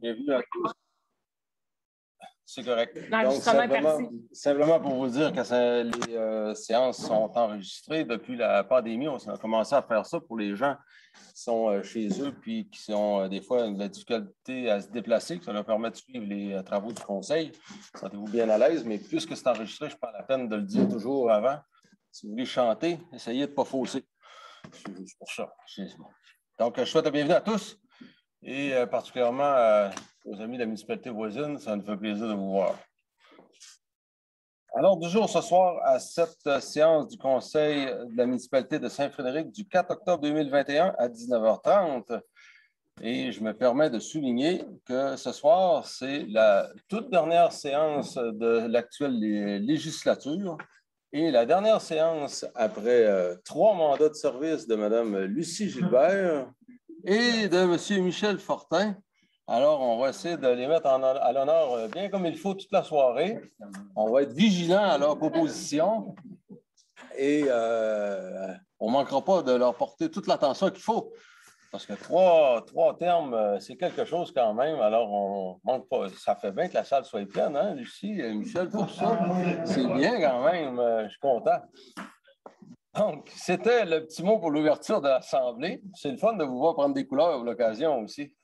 Bienvenue à tous. C'est correct. Donc, simplement pour vous dire que les séances sont enregistrées. Depuis la pandémie, on a commencé à faire ça pour les gens qui sont chez eux puis qui ont des fois de la difficulté à se déplacer, que ça leur permet de suivre les travaux du conseil. Sentez-vous bien à l'aise, mais puisque c'est enregistré, je prends la peine de le dire toujours avant. Si vous voulez chanter, essayez de ne pas fausser. C'est juste pour ça. Donc, je souhaite la bienvenue à tous. Et particulièrement aux amis de la municipalité voisine, ça nous fait plaisir de vous voir. Alors, du jour ce soir, à cette séance du Conseil de la municipalité de Saint-Frédéric du 4 octobre 2021 à 19h30. Et je me permets de souligner que ce soir, c'est la toute dernière séance de l'actuelle législature et la dernière séance après 3 mandats de service de Mme Lucie Gilbert et de M. Michel Fortin. Alors, on va essayer de les mettre à l'honneur bien comme il faut toute la soirée. On va être vigilant à leur proposition et on ne manquera pas de leur porter toute l'attention qu'il faut. Parce que trois termes, c'est quelque chose quand même. Alors, on ne manque pas. Ça fait bien que la salle soit pleine, hein, Lucie, Michel, pour ça. C'est bien quand même. Je suis content. Donc, c'était le petit mot pour l'ouverture de l'Assemblée. C'est le fun de vous voir prendre des couleurs pour l'occasion aussi.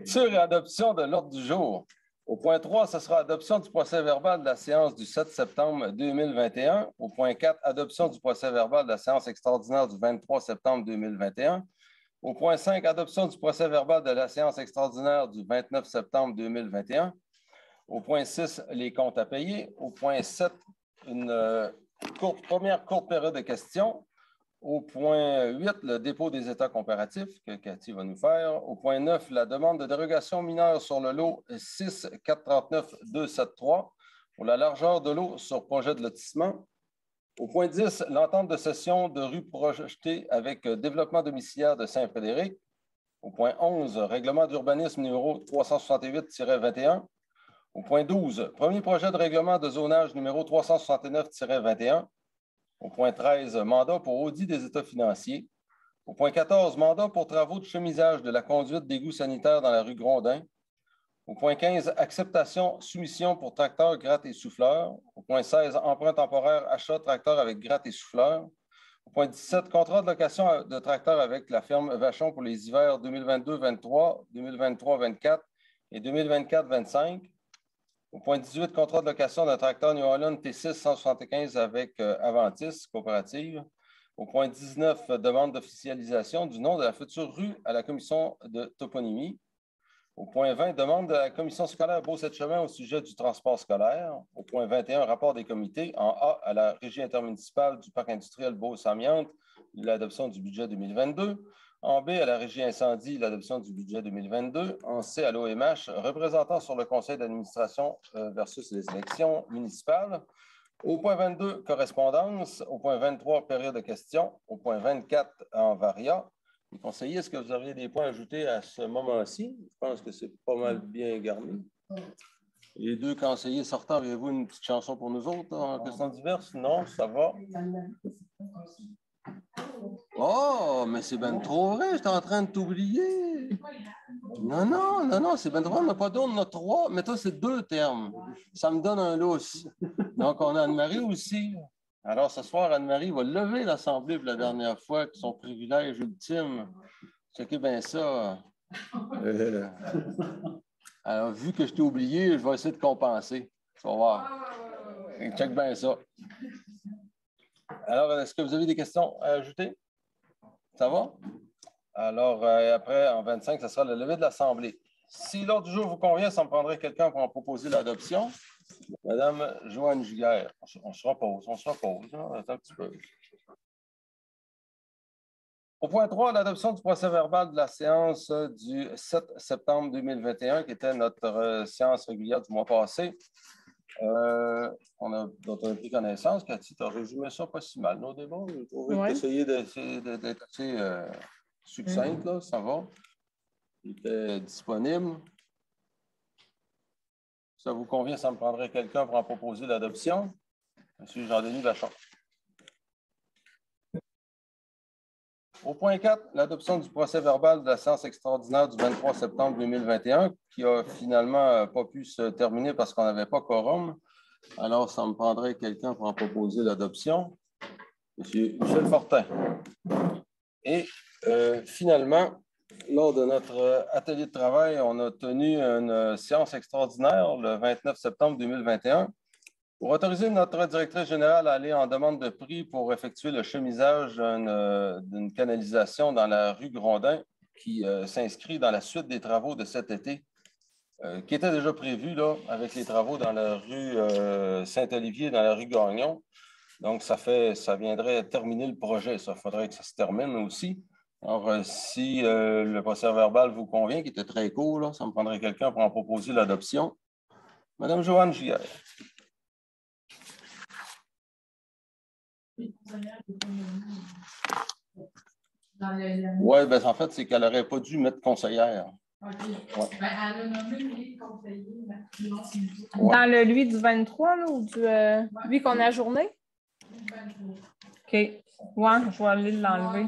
Sur l'adoption de l'ordre du jour. Au point 3, ce sera adoption du procès-verbal de la séance du 7 septembre 2021. Au point 4, adoption du procès-verbal de la séance extraordinaire du 23 septembre 2021. Au point 5, adoption du procès-verbal de la séance extraordinaire du 29 septembre 2021. Au point 6, les comptes à payer. Au point 7, une première courte période de questions. Au point 8, le dépôt des états comparatifs que Cathy va nous faire. Au point 9, la demande de dérogation mineure sur le lot 6-439-273 pour la largeur de l'eau sur projet de lotissement. Au point 10, l'entente de cession de rue projetée avec développement domiciliaire de Saint-Frédéric. Au point 11, règlement d'urbanisme numéro 368-21. Au point 12, premier projet de règlement de zonage numéro 369-21. Au point 13, mandat pour audit des états financiers. Au point 14, mandat pour travaux de chemisage de la conduite d'égout sanitaire dans la rue Grondin. Au point 15, acceptation, soumission pour tracteur, gratte et souffleur. Au point 16, emprunt temporaire, achat tracteur avec gratte et souffleur. Au point 17, contrat de location de tracteur avec la ferme Vachon pour les hivers 2022-23, 2023-24 et 2024-25. Au point 18, contrat de location d'un tracteur New Holland T6 175 avec Aventis coopérative. Au point 19, demande d'officialisation du nom de la future rue à la commission de toponymie. Au point 20, demande de la commission scolaire Beau-Sept-Chemin au sujet du transport scolaire. Au point 21, rapport des comités. En A, à la régie intermunicipale du parc industriel Beau-Samiante, l'adoption du budget 2022. En B, à la régie incendie, l'adoption du budget 2022. En C, à l'OMH, représentant sur le conseil d'administration versus les élections municipales. Au point 22, correspondance. Au point 23, période de questions. Au point 24, en varia. Les conseillers, est-ce que vous auriez des points à ajouter à ce moment-ci? Je pense que c'est pas mal bien garni. Les deux conseillers sortants, avez-vous une petite chanson pour nous autres en questions diverses? Non, ça va. Oh, mais c'est bien trop vrai, j'étais en train de t'oublier. Non, c'est bien trop, on n'a pas d'autres, on a 3, mais toi, c'est 2 termes. Ça me donne un lousse. Donc, on a Anne-Marie aussi. Alors, ce soir, Anne-Marie va lever l'Assemblée pour la dernière fois, avec son privilège ultime. Checkez bien ça. Alors, vu que je t'ai oublié, je vais essayer de compenser. Tu vas voir. Check bien ça. Alors, est-ce que vous avez des questions à ajouter? Ça va? Alors, après, en 25, ce sera le lever de l'Assemblée. Si l'ordre du jour vous convient, ça me prendrait quelqu'un pour en proposer l'adoption. Madame Joanne Giguère. On se repose. Hein? Attends un petit peu. Au point 3, l'adoption du procès-verbal de la séance du 7 septembre 2021, qui était notre séance régulière du mois passé. On a pris connaissance. Cathy, tu as résumé ça pas si mal, nos débats. J'ai trouvé que tu essayais d'être assez succincte, là, ça va. Il était disponible. Si ça vous convient, ça me prendrait quelqu'un pour en proposer l'adoption. Monsieur Jean-Denis Vachon. Au point 4, l'adoption du procès-verbal de la séance extraordinaire du 23 septembre 2021, qui a finalement pas pu se terminer parce qu'on n'avait pas quorum. Alors, ça me prendrait quelqu'un pour en proposer l'adoption. M. Michel Fortin. Et finalement, lors de notre atelier de travail, on a tenu une séance extraordinaire le 29 septembre 2021 pour autoriser notre directrice générale à aller en demande de prix pour effectuer le chemisage d'une canalisation dans la rue Grondin qui s'inscrit dans la suite des travaux de cet été, qui était déjà prévu là, avec les travaux dans la rue Saint-Olivier, dans la rue Gagnon. Donc, ça viendrait terminer le projet. Il faudrait que ça se termine aussi. Alors, si le procès-verbal vous convient, qui était très court, là, ça me prendrait quelqu'un pour en proposer l'adoption. Madame Joanne Giguère. Oui, bien, en fait, c'est qu'elle n'aurait pas dû mettre conseillère. OK. Ouais. Ben, elle a nommé lui conseiller. Ouais. Dans le lui du 23, là, ou du lui qu'on a ajourné? OK. Ouais, je vais aller l'enlever.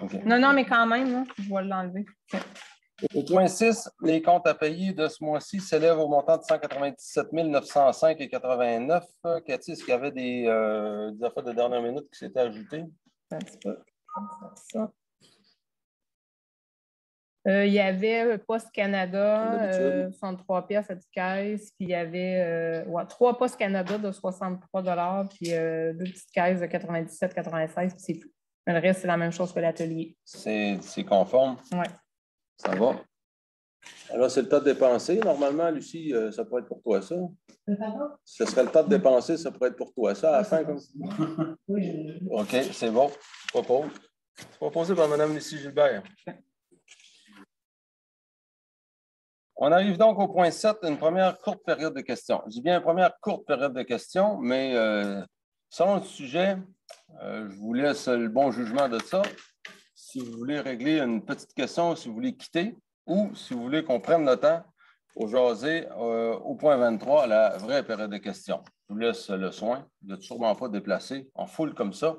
Okay. Non, mais quand même, là, je vais l'enlever. Okay. Au point 6, les comptes à payer de ce mois-ci s'élèvent au montant de 197 905,89. Cathy, est-ce qu'il y avait des affaires de dernière minute qui s'étaient ajoutées? Un petit peu. Ça. Il y avait Poste Canada, 63 pièces à 10 caisses, puis il y avait 3 Poste Canada de 63 $, puis 2 petites caisses de 97,96, puis c'est tout. Mais le reste, c'est la même chose que l'atelier. C'est conforme? Oui. Ça va. Alors, c'est le tas de dépenser. Normalement, Lucie, ça pourrait être pour toi, ça. Ce serait le tas de dépenser, ça pourrait être pour toi, ça, à la fin. Comme... Oui. OK, c'est bon. Propose. Proposé par Mme Lucie Gilbert. On arrive donc au point 7, une première courte période de questions. Je dis bien une première courte période de questions, mais selon le sujet, je vous laisse le bon jugement de ça. Si vous voulez régler une petite question, si vous voulez quitter, ou si vous voulez qu'on prenne le temps pour jaser au point 23, la vraie période de questions. Je vous laisse le soin de ne sûrement pas déplacer en foule comme ça.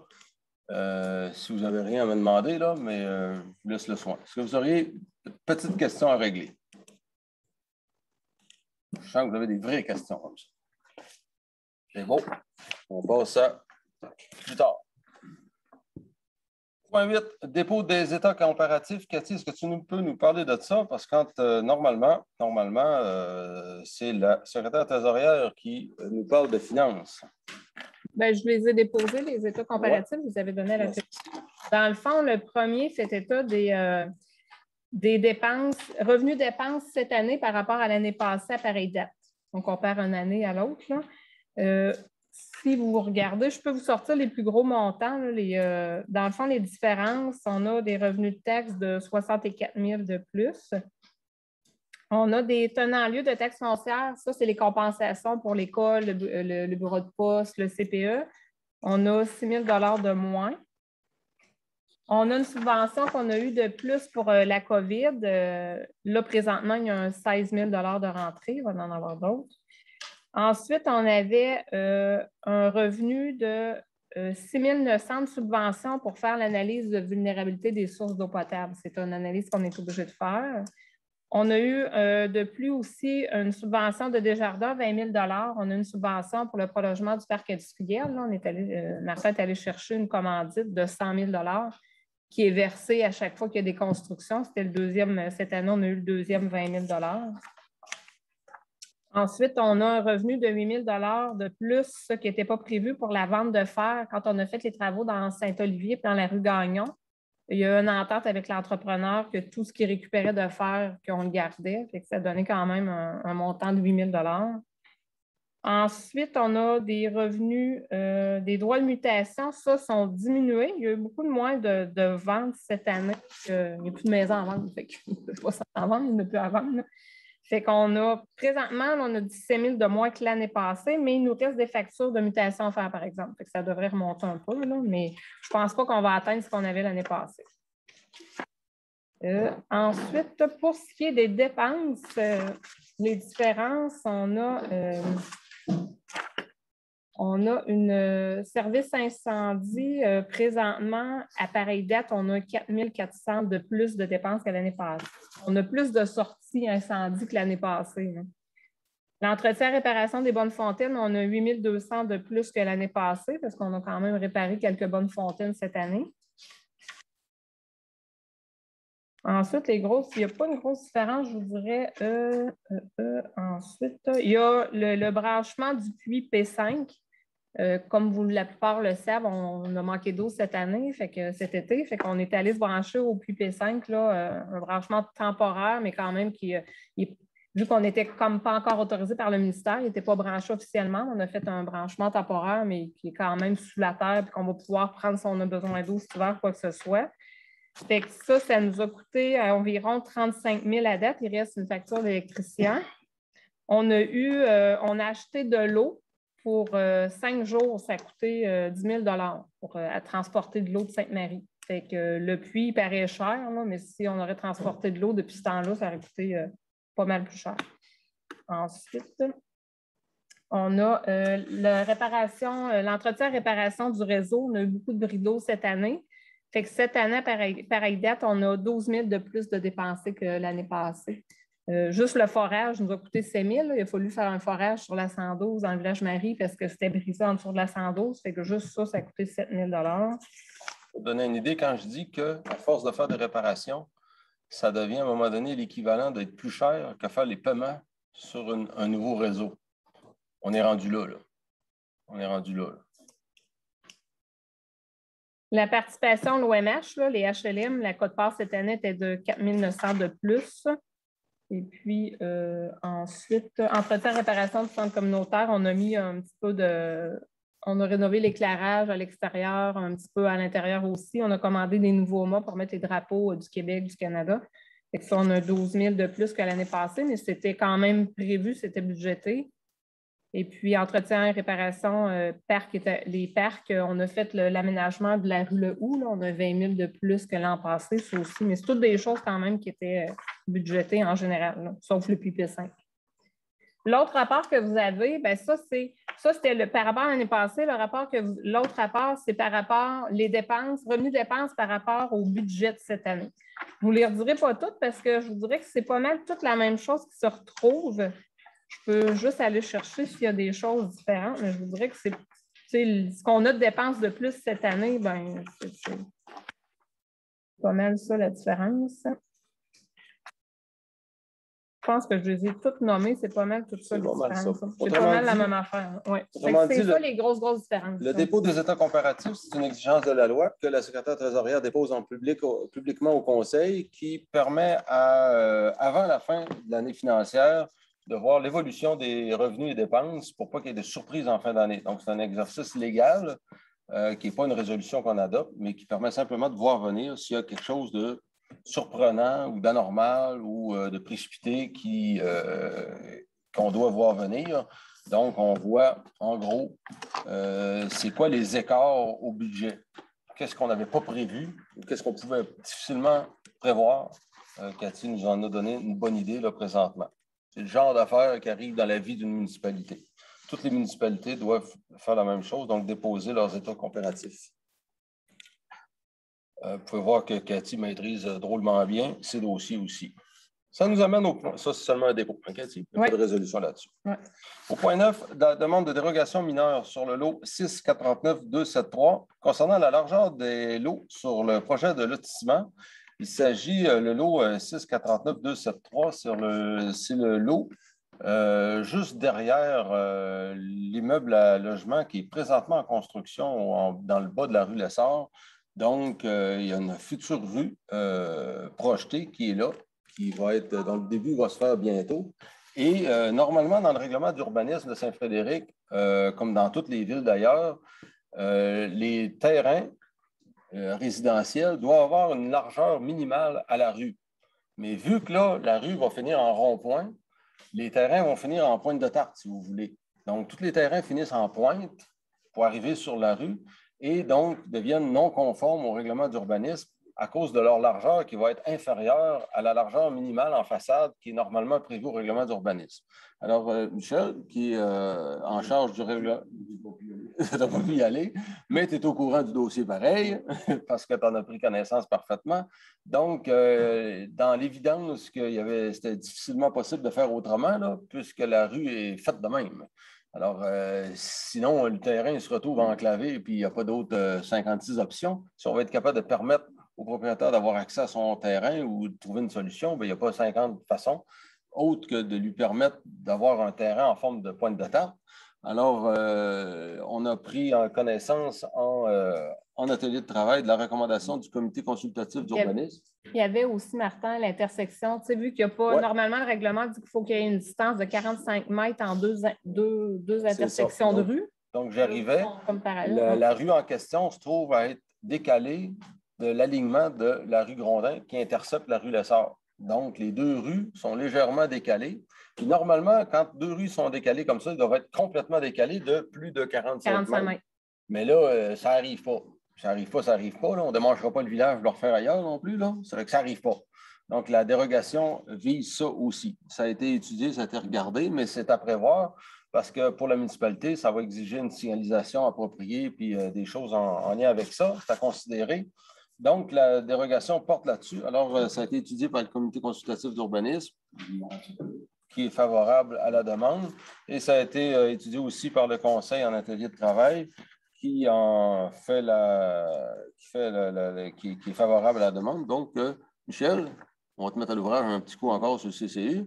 Si vous n'avez rien à me demander, là, mais je vous laisse le soin. Est-ce que vous auriez de petites questions à régler? Je sens que vous avez des vraies questions comme ça. C'est bon. On passe à plus tard. Point 8, dépôt des états comparatifs. Cathy, est-ce que tu peux nous parler de ça? Parce que quand, normalement, c'est la secrétaire trésorière qui nous parle de finances. Bien, je les ai déposés, les états comparatifs. Ouais. Vous avez donné à la télé. Dans le fond, le premier, cet état des dépenses, revenus dépenses cette année par rapport à l'année passée à pareille date. On compare une année à l'autre. Si vous regardez, je peux vous sortir les plus gros montants. Là, dans le fond, les différences, on a des revenus de taxes de 64 000 de plus. On a des tenants-lieux de taxes foncières. Ça, c'est les compensations pour l'école, le bureau de poste, le CPE. On a 6 000 $ de moins. On a une subvention qu'on a eue de plus pour la COVID. Là, présentement, il y a un 16 000 $ de rentrée. Il va en avoir d'autres. Ensuite, on avait un revenu de 6 900 de subventions pour faire l'analyse de vulnérabilité des sources d'eau potable. C'est une analyse qu'on est obligé de faire. On a eu de plus aussi une subvention de Desjardins, 20 000 $. On a une subvention pour le prolongement du parc industriel. Là, Marcel est allé chercher une commandite de 100 000 $ qui est versée à chaque fois qu'il y a des constructions. C'était le deuxième. Cette année, on a eu le deuxième 20 000 $. Ensuite, on a un revenu de 8 000 $ de plus, ce qui n'était pas prévu pour la vente de fer quand on a fait les travaux dans Saint-Olivier et dans la rue Gagnon. Il y a une entente avec l'entrepreneur que tout ce qu'il récupérait de fer, qu'on le gardait. Fait que ça donnait quand même un montant de 8 000 $. Ensuite, on a des revenus, des droits de mutation. Ça, sont diminués. Il y a eu beaucoup de moins de ventes cette année. Il n'y a plus de maisons à vendre. Fait qu'il ne peut pas s'en vendre, il n'y en a plus à vendre. Fait qu'on a, présentement, on a 17 000 de moins que l'année passée, mais il nous reste des factures de mutation à faire, par exemple. Fait que ça devrait remonter un peu, là, mais je ne pense pas qu'on va atteindre ce qu'on avait l'année passée. Ensuite, pour ce qui est des dépenses, les différences, on a On a une service incendie. Présentement, à pareille date, on a 4 400 de plus de dépenses que l'année passée. On a plus de sorties incendie que l'année passée. L'entretien et réparation des bonnes fontaines, on a 8 200 de plus que l'année passée parce qu'on a quand même réparé quelques bonnes fontaines cette année. Ensuite, il n'y a pas une grosse différence, je vous dirais. Ensuite, il y a le branchement du puits P5. Comme la plupart le savent, on a manqué d'eau cet été. Fait qu'on est allé se brancher au puits P5, là, un branchement temporaire, mais quand même vu qu'on n'était comme pas encore autorisé par le ministère, il n'était pas branché officiellement. On a fait un branchement temporaire, mais qui est quand même sous la terre, puis qu'on va pouvoir prendre si on a besoin d'eau cet hiver, quoi que ce soit. Fait que ça nous a coûté environ 35 000 à date. Il reste une facture d'électricien. On a acheté de l'eau. Pour 5 jours, ça a coûté 10 000 pour transporter de l'eau de Sainte-Marie. Fait que le puits, il paraît cher, là, mais si on aurait transporté de l'eau depuis ce temps-là, ça aurait coûté pas mal plus cher. Ensuite, on a l'entretien et réparation du réseau. On a eu beaucoup de bris d'eau cette année. Fait que cette année, pareille date, on a 12 000 de plus de dépensés que l'année passée. Juste le forage nous a coûté 7 000. Il a fallu faire un forage sur la 112 dans le village Marie parce que c'était brisé en dessous de la 112. Fait que juste ça a coûté 7 000 Pour donner une idée, quand je dis qu'à force de faire des réparations, ça devient à un moment donné l'équivalent d'être plus cher que faire les paiements sur un nouveau réseau. On est rendu là. On est rendu là. La participation à l'OMH, les HLM, la quote-part cette année était de 4 900 de plus. Et puis, ensuite, entretien et réparation du centre communautaire, on a mis un petit peu on a rénové l'éclairage à l'extérieur, un petit peu à l'intérieur aussi. On a commandé des nouveaux mâts pour mettre les drapeaux du Québec, du Canada. Fait que ça, on a 12 000 de plus que l'année passée, mais c'était quand même prévu, c'était budgété. Et puis, entretien et réparation, les parcs, on a fait l'aménagement de la rue Le Houx. On a 20 000 de plus que l'an passé, ça aussi. Mais c'est toutes des choses quand même qui étaient budgétées en général, là, sauf le PP5. L'autre rapport que vous avez, bien ça, c'était par rapport à l'année passée. L'autre rapport, c'est par rapport les dépenses, revenus-dépenses par rapport au budget de cette année. Je ne vous les redirai pas toutes parce que je vous dirais que c'est pas mal toute la même chose qui se retrouve. Je peux juste aller chercher s'il y a des choses différentes, mais je vous dirais que c'est ce qu'on a de dépenses de plus cette année, ben c'est pas mal ça la différence. Je pense que je les ai toutes nommées, c'est pas mal tout ça. C'est pas mal la même affaire. Ouais. C'est ça les grosses différences. Le dépôt des états comparatifs, c'est une exigence de la loi que la secrétaire trésorière dépose publiquement au Conseil qui permet avant la fin de l'année financière de voir l'évolution des revenus et dépenses pour pas qu'il y ait de surprises en fin d'année. Donc, c'est un exercice légal qui n'est pas une résolution qu'on adopte, mais qui permet simplement de voir venir s'il y a quelque chose de surprenant ou d'anormal ou de précipité qu'on doit voir venir. Donc, on voit en gros c'est quoi les écarts au budget. Qu'est-ce qu'on n'avait pas prévu ou qu'est-ce qu'on pouvait difficilement prévoir. Cathy nous en a donné une bonne idée là, présentement. C'est le genre d'affaires qui arrive dans la vie d'une municipalité. Toutes les municipalités doivent faire la même chose, donc déposer leurs états comparatifs. Vous pouvez voir que Cathy maîtrise drôlement bien ces dossiers aussi. Ça nous amène au point. Ça, c'est seulement un dépôt, hein, Cathy? Il n'y a pas de résolution là-dessus. Ouais. Au point 9, la demande de dérogation mineure sur le lot 6-49273 concernant la largeur des lots sur le projet de lotissement. Il s'agit, le lot 6-49273, c'est le lot juste derrière l'immeuble à logement qui est présentement en construction dans le bas de la rue Lessard. Donc, il y a une future rue projetée qui est là, qui va être, donc le début va se faire bientôt. Et normalement, dans le règlement d'urbanisme de Saint-Frédéric, comme dans toutes les villes d'ailleurs, les terrains résidentiels doivent avoir une largeur minimale à la rue. Mais vu que là, la rue va finir en rond-point, les terrains vont finir en pointe de tarte, si vous voulez. Donc, tous les terrains finissent en pointe pour arriver sur la rue et donc deviennent non conformes au règlement d'urbanisme à cause de leur largeur qui va être inférieure à la largeur minimale en façade qui est normalement prévue au règlement d'urbanisme. Alors, Michel, qui est en charge du règlement, tu n'as pas pu y aller, mais tu es au courant du dossier pareil, parce que tu en as pris connaissance parfaitement. Donc, dans l'évidence que c'était difficilement possible de faire autrement, là, puisque la rue est faite de même. Alors, sinon, le terrain se retrouve enclavé et puis il n'y a pas d'autres 56 options. Si on va être capable de permettre au propriétaire d'avoir accès à son terrain ou de trouver une solution, bien, il n'y a pas 50 façons autre que de lui permettre d'avoir un terrain en forme de pointe de tarte. Alors, on a pris en connaissance en atelier de travail de la recommandation du comité consultatif d'urbanisme. Il y avait aussi, Martin, l'intersection. Tu sais, vu qu'il n'y a pas, normalement, le règlement dit qu'il faut qu'il y ait une distance de 45 mètres en deux intersections de rue. Donc, j'arrivais. La rue en question se trouve à être décalée de l'alignement de la rue Grondin qui intercepte la rue Lessard. Donc, les deux rues sont légèrement décalées. Puis normalement, quand deux rues sont décalées comme ça, ils doivent être complètement décalées de plus de 45 mètres. Mais là, ça n'arrive pas. Ça n'arrive pas, ça n'arrive pas. Là. On ne démangera pas le village de le refaire ailleurs non plus. C'est vrai que ça n'arrive pas. Donc, la dérogation vise ça aussi. Ça a été étudié, ça a été regardé, mais c'est à prévoir parce que pour la municipalité, ça va exiger une signalisation appropriée puis des choses en lien avec ça. C'est à considérer. Donc, la dérogation porte là-dessus. Alors, ça a été étudié par le comité consultatif d'urbanisme qui est favorable à la demande et ça a été étudié aussi par le conseil en atelier de travail qui est favorable à la demande. Donc, Michel, on va te mettre à l'ouvrage un petit coup encore sur le CCU.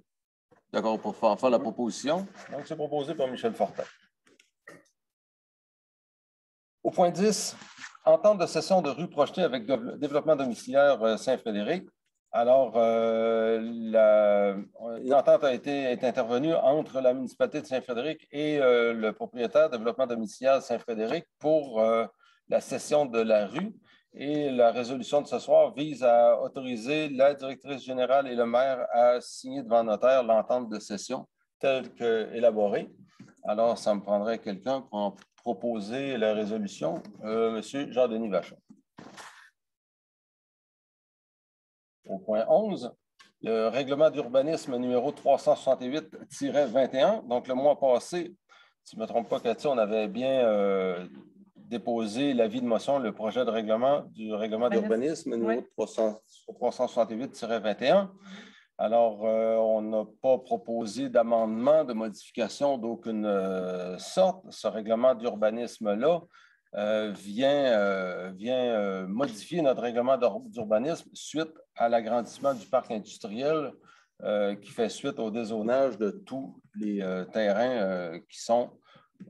D'accord, pour faire la proposition. Donc, c'est proposé par Michel Fortin. Au point 10, entente de cession de rue projetée avec développement domiciliaire Saint-Frédéric. Alors, une entente est intervenue entre la municipalité de Saint-Frédéric et le propriétaire développement domiciliaire Saint-Frédéric pour la cession de la rue. Et la résolution de ce soir vise à autoriser la directrice générale et le maire à signer devant notaire l'entente de cession telle qu'élaborée. Alors, ça me prendrait quelqu'un pour en proposer la résolution. M. Jean-Denis Vachon. Au point 11, le règlement d'urbanisme numéro 368-21. Donc, le mois passé, si je ne me trompe pas, Cathy, on avait bien déposé l'avis de motion, le projet de règlement du règlement d'urbanisme numéro 368-21. Alors, on n'a pas proposé d'amendement, de modification d'aucune sorte. Ce règlement d'urbanisme-là vient modifier notre règlement d'urbanisme suite à l'agrandissement du parc industriel qui fait suite au dézonage de tous les terrains qui sont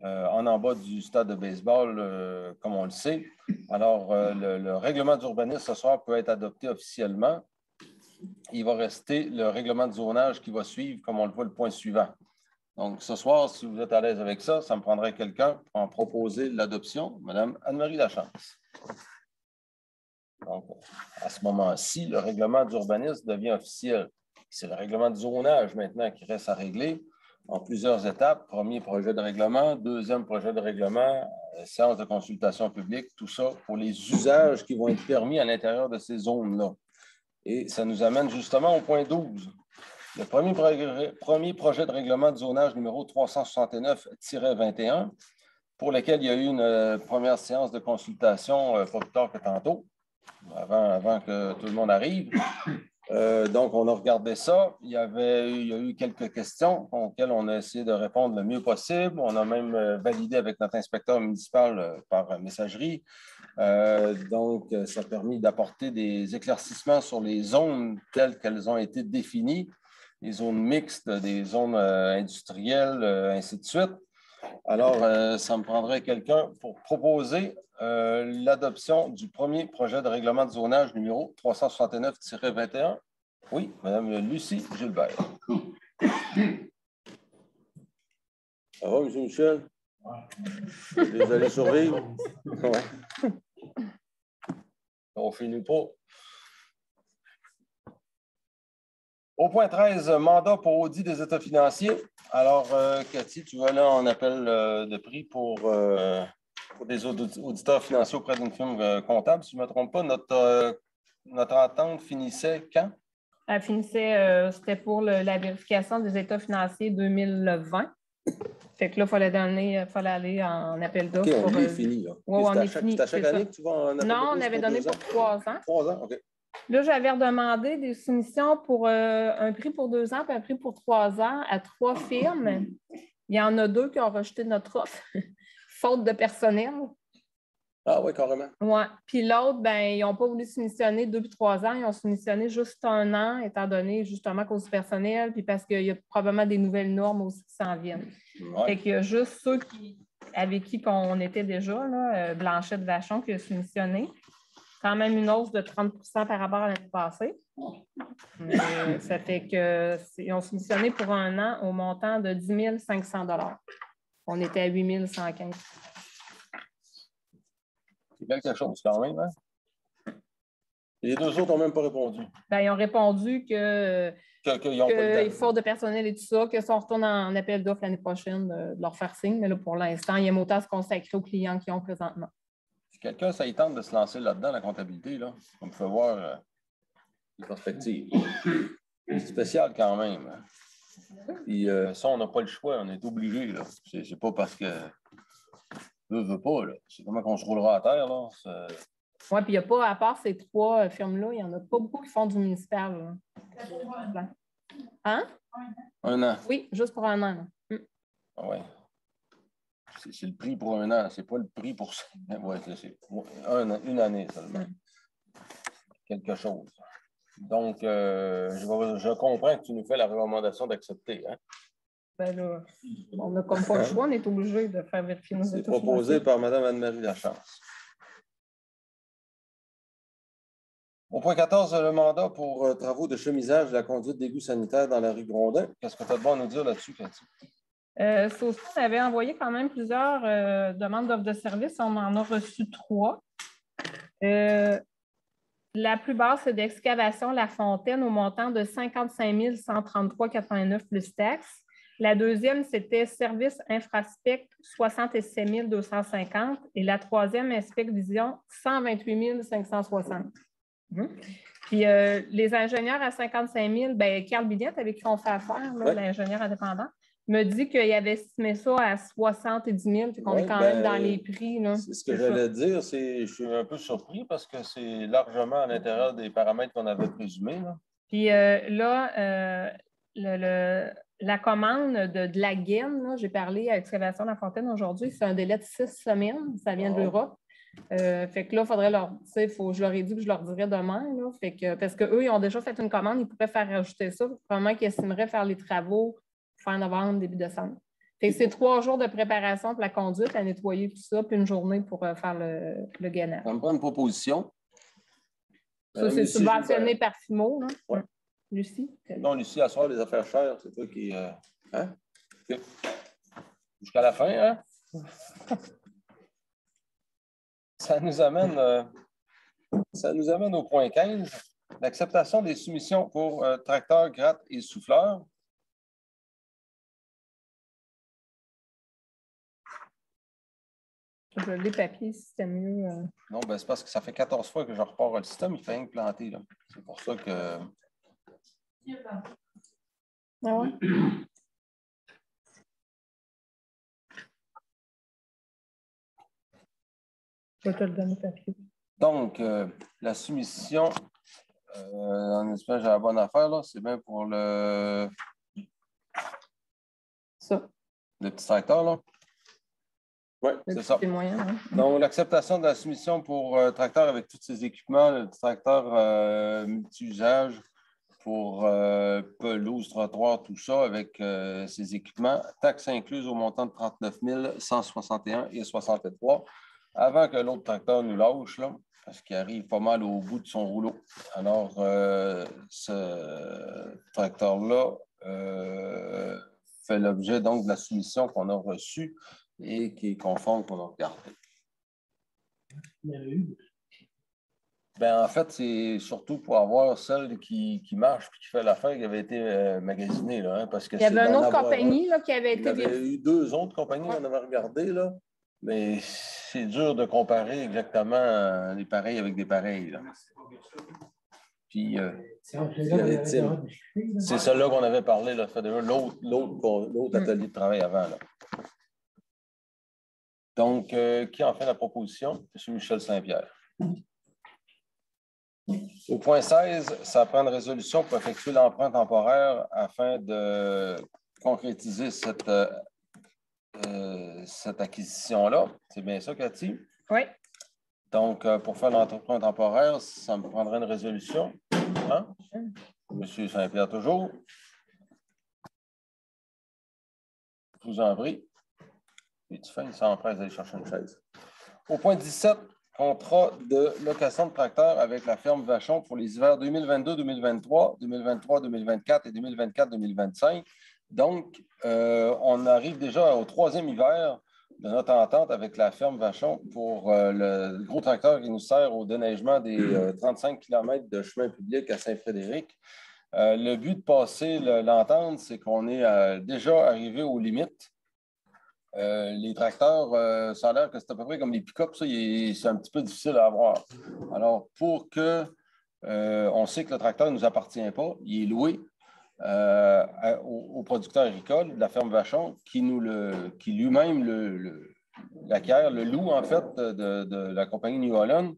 en bas du stade de baseball, comme on le sait. Alors, le règlement d'urbanisme ce soir peut être adopté officiellement. Il va rester le règlement de zonage qui va suivre, comme on le voit, le point suivant. Donc, ce soir, si vous êtes à l'aise avec ça, ça me prendrait quelqu'un pour en proposer l'adoption. Mme Anne-Marie Lachance. Donc, à ce moment-ci, le règlement d'urbanisme devient officiel. C'est le règlement de zonage maintenant qui reste à régler en plusieurs étapes. Premier projet de règlement, deuxième projet de règlement, séance de consultation publique, tout ça pour les usages qui vont être permis à l'intérieur de ces zones-là. Et ça nous amène justement au point 12. Le premier projet de règlement de zonage numéro 369-21, pour lequel il y a eu une première séance de consultation pas plus tard que tantôt, avant que tout le monde arrive. Donc, on a regardé ça. Il y a eu quelques questions auxquelles on a essayé de répondre le mieux possible. On a même validé avec notre inspecteur municipal par messagerie. Donc, ça a permis d'apporter des éclaircissements sur les zones telles qu'elles ont été définies, les zones mixtes, des zones industrielles, ainsi de suite. Alors, ça me prendrait quelqu'un pour proposer l'adoption du premier projet de règlement de zonage numéro 369-21. Oui, Mme Lucie Gilbert. Ça va, M. Michel? Vous allez survivre? Ouais. On finit pas. Au point 13, mandat pour audit des états financiers. Alors, Cathy, tu vas là en appel de prix pour des auditeurs financiers auprès d'une firme comptable. Si je ne me trompe pas, notre notre entente finissait quand? Elle finissait, c'était pour la vérification des états financiers 2020. Fait que là, il fallait aller en appel d'offres. OK, on est fini, là. Oui, on est fini. C'est à chaque année que tu vas en appel Non, d'offres on avait donné pour 3 ans. 3 ans, OK. Là, j'avais redemandé des soumissions pour un prix pour 2 ans et un prix pour 3 ans à 3 firmes. Il y en a 2 qui ont rejeté notre offre, faute de personnel. Ah oui, carrément. Oui. Puis l'autre, ben, ils n'ont pas voulu soumissionner 2 puis 3 ans. Ils ont soumissionné juste 1 an, étant donné justement à cause du personnel, puis parce qu'il y a probablement des nouvelles normes aussi qui s'en viennent. Ouais. Fait qu'il y a juste ceux avec qui on était déjà, là, Blanchette Vachon, qui a soumissionné. Quand même une hausse de 30 par rapport à l'année passée. Ça fait qu'ils ont soumissionné pour 1 an au montant de 10 500 $. On était à 8 115. C'est quelque chose quand même, hein? Les 2 autres n'ont même pas répondu. Ben, ils ont répondu qu'ils n'ont pas le temps. faut de personnel et tout ça, que si on retourne en appel d'offres l'année prochaine, de leur faire signe. Mais là, pour l'instant, il y a autant à se consacrer aux clients qu'ils ont présentement. Si quelqu'un, ça y tente de se lancer là-dedans, la comptabilité, là, on me fait voir les perspectives. C'est spécial quand même. Hein. Puis ça, on n'a pas le choix, on est obligé. Là. C'est pas parce que veut pas. Là. C'est comment qu'on se roulera à terre. Là. Oui, puis il n'y a pas, à part ces 3 firmes-là, il n'y en a pas beaucoup qui font du municipal. Là. Hein? 1 an. Oui, juste pour 1 an. Ah ouais. C'est le prix pour 1 an, c'est pas le prix pour ça. Ouais, c'est 1 année seulement. Quelque chose. Donc, je comprends que tu nous fais la recommandation d'accepter. Hein? Ben là, on n'a comme pas le choix, on est obligé de faire vérifier nos états. C'est proposé par Mme Anne-Marie Lachance. Au point 14, le mandat pour travaux de chemisage de la conduite d'égout sanitaire dans la rue Grondin. Qu'est-ce que tu as de bon à nous dire là-dessus, Cathy? Ça aussi, on avait envoyé quand même plusieurs demandes d'offres de services. On en a reçu 3. La plus basse, c'est d'excavation La Fontaine au montant de 55 133,89 plus taxes. La deuxième, c'était service infraspect 67 250. Et la troisième, Inspect Vision, 128 560. Puis les ingénieurs à 55 000, bien, Carl Billette, avec qui on fait affaire, là, l'ingénieur indépendant, me dit qu'il avait estimé ça à 70 000, puis qu'on est quand même dans les prix. C'est ce que j'allais dire. Je suis un peu surpris parce que c'est largement à l'intérieur des paramètres qu'on avait présumés. Là. Puis la commande de la gaine, j'ai parlé à Excavation La Fontaine aujourd'hui, c'est un délai de 6 semaines. Ça vient de l'Europe. Fait que là, il faudrait je leur ai dit que je leur dirais demain. Là, fait que, parce qu'eux, ils ont déjà fait une commande, ils pourraient faire rajouter ça. Probablement qu'ils estimeraient faire les travaux fin novembre, début décembre. Fait que c'est 3 jours de préparation pour la conduite, à nettoyer tout ça, puis une journée pour faire le gainage. Ça me prend une proposition. Ça, c'est subventionné par FIMO. Oui. Lucie? Non, Lucie, à soir, les affaires chères, c'est toi qui... Hein? Okay. Jusqu'à la fin, hein? Ça nous amène au point 15, l'acceptation des soumissions pour tracteurs, grattes et souffleurs. Je l'ai papier si c'était mieux. Non, ben c'est parce que ça fait 14 fois que je repars le système, il fait rien que planter. C'est pour ça que... Ah ouais? Je vais te le donner papier. Donc, la soumission, en espérant que j'ai la bonne affaire, c'est bien pour le petit tracteur, là. Oui, c'est ça. Moyen, hein? Donc, l'acceptation de la soumission pour tracteur avec tous ses équipements, le tracteur multi-usage pour pelouse, trottoir, tout ça, avec ses équipements, taxes incluses au montant de 39 161,63 avant que l'autre tracteur nous lâche, là, parce qu'il arrive pas mal au bout de son rouleau. Alors, ce tracteur-là fait l'objet donc de la soumission qu'on a reçue et qui est conforme qu'on a regardé. Ben, en fait, c'est surtout pour avoir celle qui marche et qui fait l'affaire qui avait été magasinée. Là, hein, parce que il y avait une autre compagnie là, qui avait été... Il y avait eu 2 autres compagnies qu'on avait regardées, là, mais c'est dur de comparer exactement les pareils avec des pareils. Là. Puis, c'est celle-là qu'on avait parlé, là, l'autre atelier de travail avant. Là. Donc, qui en fait la proposition? M. Michel Saint-Pierre. Au point 16, ça prend une résolution pour effectuer l'emprunt temporaire afin de concrétiser cette acquisition-là. C'est bien ça, Cathy? Oui. Donc, pour faire l'emprunt temporaire, ça me prendrait une résolution. Hein? Monsieur Saint-Pierre, toujours. Je vous en prie. Et tu fais une s'empresse d'aller chercher une chaise. Au point 17, contrat de location de tracteurs avec la ferme Vachon pour les hivers 2022-2023, 2023-2024 et 2024-2025. Donc, on arrive déjà au troisième hiver de notre entente avec la ferme Vachon pour le gros tracteur qui nous sert au déneigement des 35 km de chemin public à Saint-Frédéric. Le but de passer l'entente, c'est qu'on est déjà arrivé aux limites. Les tracteurs, ça a l'air que c'est à peu près comme les pick-up, ça, c'est un petit peu difficile à avoir. Alors, pour que on sait que le tracteur ne nous appartient pas, il est loué au producteur agricole de la ferme Vachon qui lui-même l'acquiert, le loue en fait de la compagnie New Holland.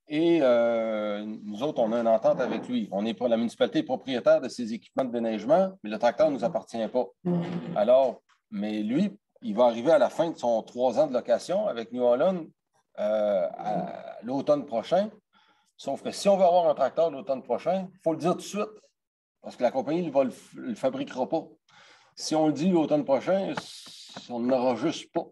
Et nous autres, on a une entente avec lui. La municipalité est propriétaire de ses équipements de déneigement, mais le tracteur ne nous appartient pas. Alors, mais lui, il va arriver à la fin de son 3 ans de location avec New Holland à l'automne prochain. Sauf que si on veut avoir un tracteur l'automne prochain, il faut le dire tout de suite, parce que la compagnie ne le fabriquera pas. Si on le dit l'automne prochain, on n'aura juste pas.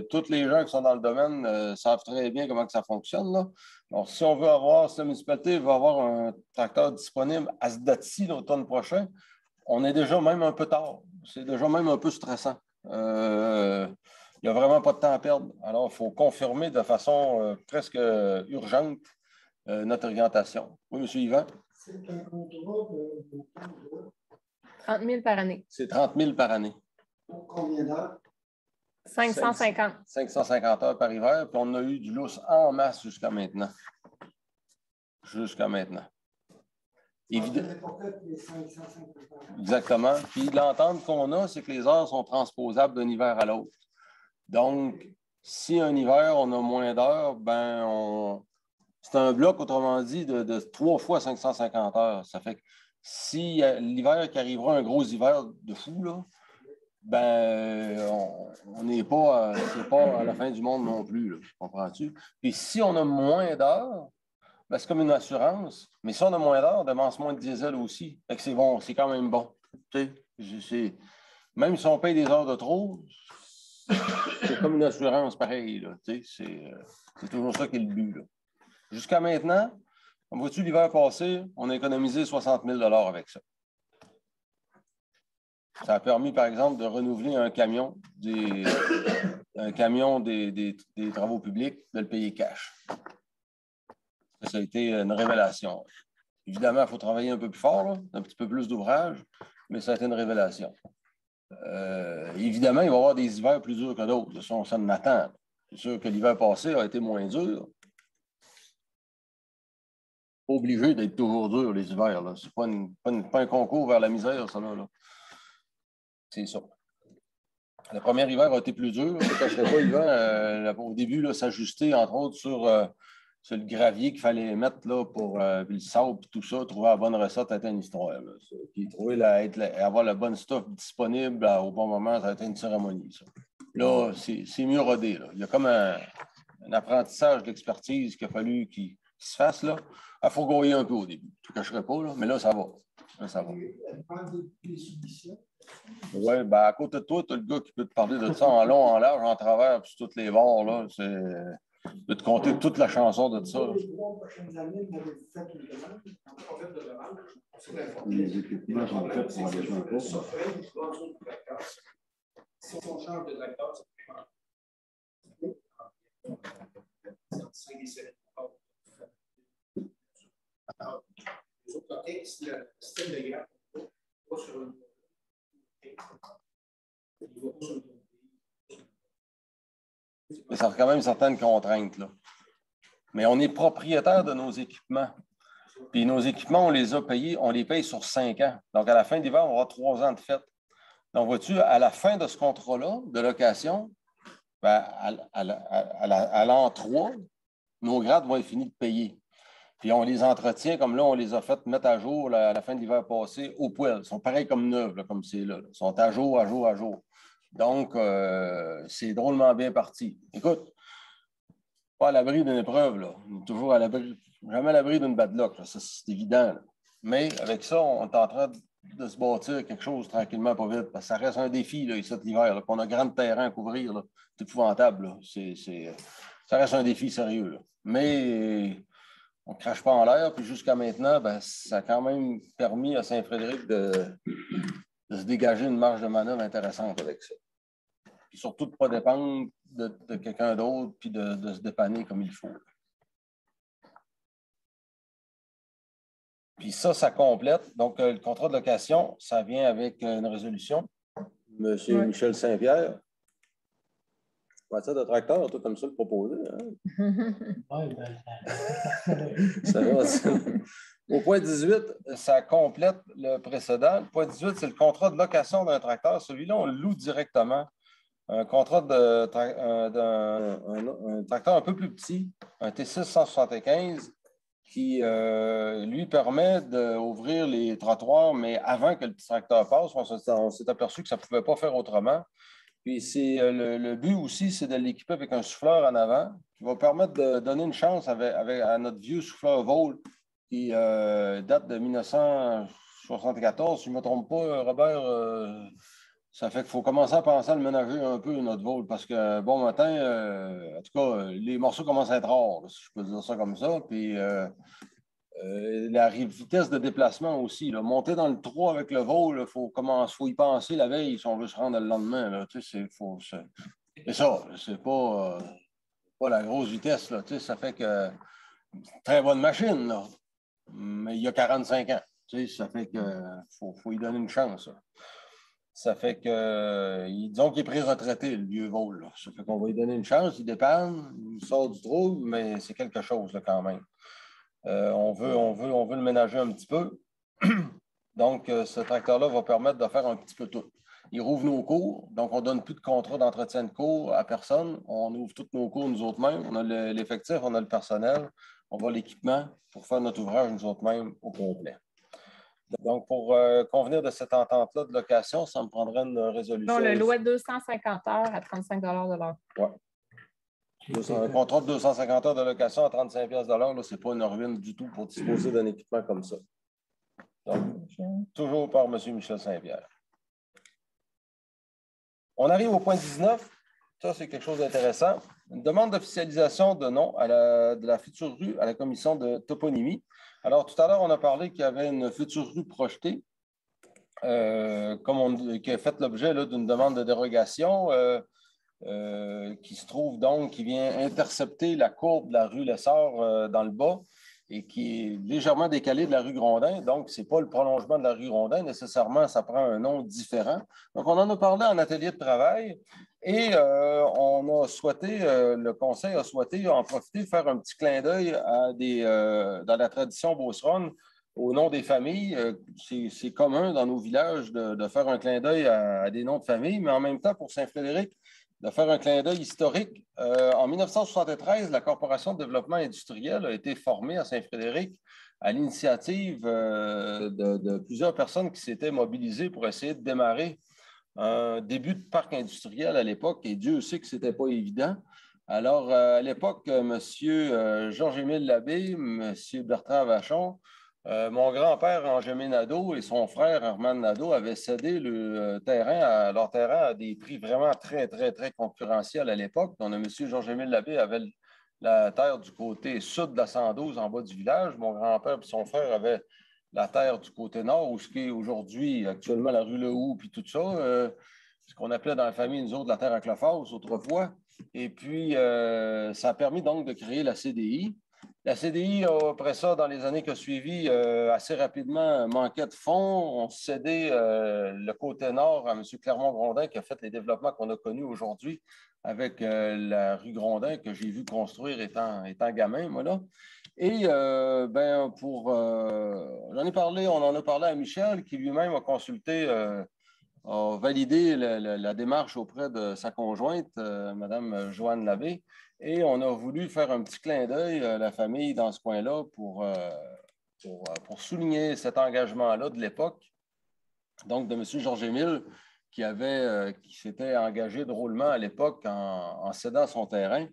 Tous les gens qui sont dans le domaine savent très bien comment que ça fonctionne. Là. Alors, si on veut avoir, si la municipalité veut avoir un tracteur disponible à ce date-ci, l'automne prochain, on est déjà même un peu tard. C'est déjà même un peu stressant. Il n'y a vraiment pas de temps à perdre. Alors, il faut confirmer de façon presque urgente notre orientation. Oui, M. Yvan? C'est un contrat de 30 000 par année. C'est 30 000 par année. pour combien d'heures? 550. 550 heures par hiver, puis on a eu du lousse en masse jusqu'à maintenant. Jusqu'à maintenant. Exactement. Puis l'entente qu'on a, c'est que les heures sont transposables d'un hiver à l'autre. Donc, si un hiver, on a moins d'heures, c'est un bloc, autrement dit, de 3 fois 550 heures. Ça fait que si l'hiver qui arrivera, un gros hiver de fou, là, on n'est pas, c'est pas à la fin du monde non plus, là, comprends-tu? Puis si on a moins d'heures, c'est comme une assurance, mais si on a moins d'heures, on dépense moins de diesel aussi. Fait que c'est bon, c'est quand même bon. Même si on paye des heures de trop, c'est comme une assurance pareil. Là, c'est toujours ça qui est le but. Là. Jusqu'à maintenant, comme vois-tu, l'hiver passé, on a économisé 60 000 $ avec ça. Ça a permis, par exemple, de renouveler un camion des travaux publics, de le payer cash. Ça a été une révélation. Évidemment, il faut travailler un peu plus fort, là, un petit peu plus d'ouvrage, mais ça a été une révélation. Évidemment, il va y avoir des hivers plus durs que d'autres. Ça, on s'en attend. C'est sûr que l'hiver passé a été moins dur. Pas obligé d'être toujours dur, les hivers. Ce n'est pas un concours vers la misère, ça. Là. C'est ça. Le premier hiver a été plus dur. Je ne cacherai pas, Yvan, au début, s'ajuster, entre autres, sur le gravier qu'il fallait mettre là, pour le sable et tout ça, trouver la bonne recette, ça a été une histoire. Là, puis avoir la bonne stuff disponible au bon moment, ça a été une cérémonie. Ça. Là, c'est mieux rodé. Là. Il y a comme un apprentissage d'expertise qu'il a fallu qu'il se fasse. Là. Il faut grouiller un peu au début. Je ne cacherai pas, là, mais là, ça va. Là, ça va. Oui, à côté de toi, tu as le gars qui peut te parler de ça en long, en large, en travers, puis sur toutes les bords. Là, je peux te compter toute la chanson de ça. Les équipements sont faits pour aller jouer un peu. Si on change de tracteur, ça peut changer. Les autres côtés, si le système de graphe va sur une il va pas sur une Mais ça a quand même certaines contraintes, là. Mais on est propriétaire de nos équipements. Puis nos équipements, on les a payés, on les paye sur 5 ans. Donc, à la fin de l'hiver, on aura 3 ans de fête. Donc, vois-tu, à la fin de ce contrat-là de location, ben, à l'an 3, nos grades vont être finis de payer. Puis on les entretient, comme là, on les a fait mettre à jour là, à la fin de l'hiver passé au poêle. Ils sont pareils comme neufs, là, comme c'est là. Ils sont à jour, à jour, à jour. Donc, c'est drôlement bien parti. Écoute, pas à l'abri d'une épreuve, là. On est toujours à l'abri, jamais à l'abri d'une bad luck, là. Ça, c'est évident. Là. Mais avec ça, on est en train de se bâtir quelque chose tranquillement, pas vite. Parce que ça reste un défi, là, ici, l'hiver. On a grand terrain à couvrir. C'est épouvantable. Là. Ça reste un défi sérieux. Là. Mais on ne crache pas en l'air. Puis jusqu'à maintenant, ben, ça a quand même permis à Saint-Frédéric de se dégager une marge de manœuvre intéressante avec ça. Puis surtout de ne pas dépendre de quelqu'un d'autre puis de se dépanner comme il faut. Puis ça complète. Donc, le contrat de location, ça vient avec une résolution. Monsieur Michel Saint-Pierre. Tu ça de tracteur, toi, comme ça, le proposer. Hein? Ça va, ça. Au point 18, ça complète le précédent. Le point 18, c'est le contrat de location d'un tracteur. Celui-là, on le loue directement. Un contrat d'un tracteur un peu plus petit, un T6 175, qui lui permet d'ouvrir les trottoirs, mais avant que le petit tracteur passe, on s'est aperçu que ça ne pouvait pas faire autrement. Puis le but aussi, c'est de l'équiper avec un souffleur en avant qui va permettre de donner une chance à notre vieux souffleur Vol qui date de 1974. Si je ne me trompe pas, Robert, ça fait qu'il faut commencer à penser à le ménager un peu, notre Vol, parce que bon matin, en tout cas, les morceaux commencent à être rares, si je peux dire ça comme ça. Puis la vitesse de déplacement aussi. Là. Monter dans le 3 avec le vol, il faut y penser la veille si on veut se rendre le lendemain. Là. C'est ça, c'est pas la grosse vitesse. Là. Ça fait que très bonne machine, là. Mais il y a 45 ans. Ça fait que faut y donner une chance. Là. Ça fait que, disons qu'il est pré-retraité, le vieux vol. Là. Ça fait qu'on va lui donner une chance, il dépanne, il sort du trou, mais c'est quelque chose là, quand même. On veut le ménager un petit peu. Donc, ce tracteur-là va permettre de faire un petit peu tout. Il rouvre nos cours, donc on ne donne plus de contrat d'entretien de cours à personne. On ouvre tous nos cours nous autres mêmes. On a l'effectif, on a le personnel, on a l'équipement pour faire notre ouvrage nous autres mêmes au complet. Donc, pour convenir de cette entente-là de location, ça me prendrait une résolution. Non, le loi 250 heures à 35 de l'heure. Oui. Un contrat de 250 heures de location à 35 $, ce n'est pas une ruine du tout pour disposer d'un équipement comme ça. Donc, toujours par M. Michel Saint-Pierre. On arrive au point 19. Ça, c'est quelque chose d'intéressant. Une demande d'officialisation de nom de la future rue à la commission de toponymie. Alors, tout à l'heure, on a parlé qu'il y avait une future rue projetée, qui a fait l'objet d'une demande de dérogation. Qui se trouve donc, qui vient intercepter la courbe de la rue Lessard dans le bas et qui est légèrement décalée de la rue Grondin. Donc, ce n'est pas le prolongement de la rue Grondin, nécessairement, ça prend un nom différent. Donc, on en a parlé en atelier de travail et on a souhaité, le conseil a souhaité en profiter, faire un petit clin d'œil dans la tradition beauceronne au nom des familles. C'est commun dans nos villages de faire un clin d'œil à des noms de famille, mais en même temps, pour Saint-Frédéric, de faire un clin d'œil historique. En 1973, la Corporation de développement industriel a été formée à Saint-Frédéric à l'initiative de plusieurs personnes qui s'étaient mobilisées pour essayer de démarrer un début de parc industriel à l'époque, et Dieu sait que ce n'était pas évident. Alors, à l'époque, M. Georges-Émile Labbé, M. Bertrand Vachon, mon grand-père, Angémé Nadeau, et son frère, Armand Nadeau, avaient cédé leur terrain à des prix vraiment très, très, très concurrentiels à l'époque. Donc, M. Georges-Émile Labbé avait la terre du côté sud de la 112, en bas du village. Mon grand-père et son frère avaient la terre du côté nord, où ce qui est aujourd'hui, actuellement, la rue Lehoux, puis tout ça, ce qu'on appelait dans la famille, nous autres, la terre à Clophas, autrefois. Et puis, ça a permis donc de créer la CDI. La CDI, après ça, dans les années qui ont suivi, assez rapidement manquait de fonds. On cédait le côté nord à M. Clermont-Grondin qui a fait les développements qu'on a connus aujourd'hui avec la rue Grondin que j'ai vu construire étant gamin, moi là. Et j'en ai parlé, on en a parlé à Michel qui lui-même a consulté, a validé la démarche auprès de sa conjointe, Mme Joanne Labbé. Et on a voulu faire un petit clin d'œil à la famille dans ce coin-là pour souligner cet engagement-là de l'époque. Donc, de M. Georges-Émile, qui s'était engagé drôlement à l'époque en cédant son terrain.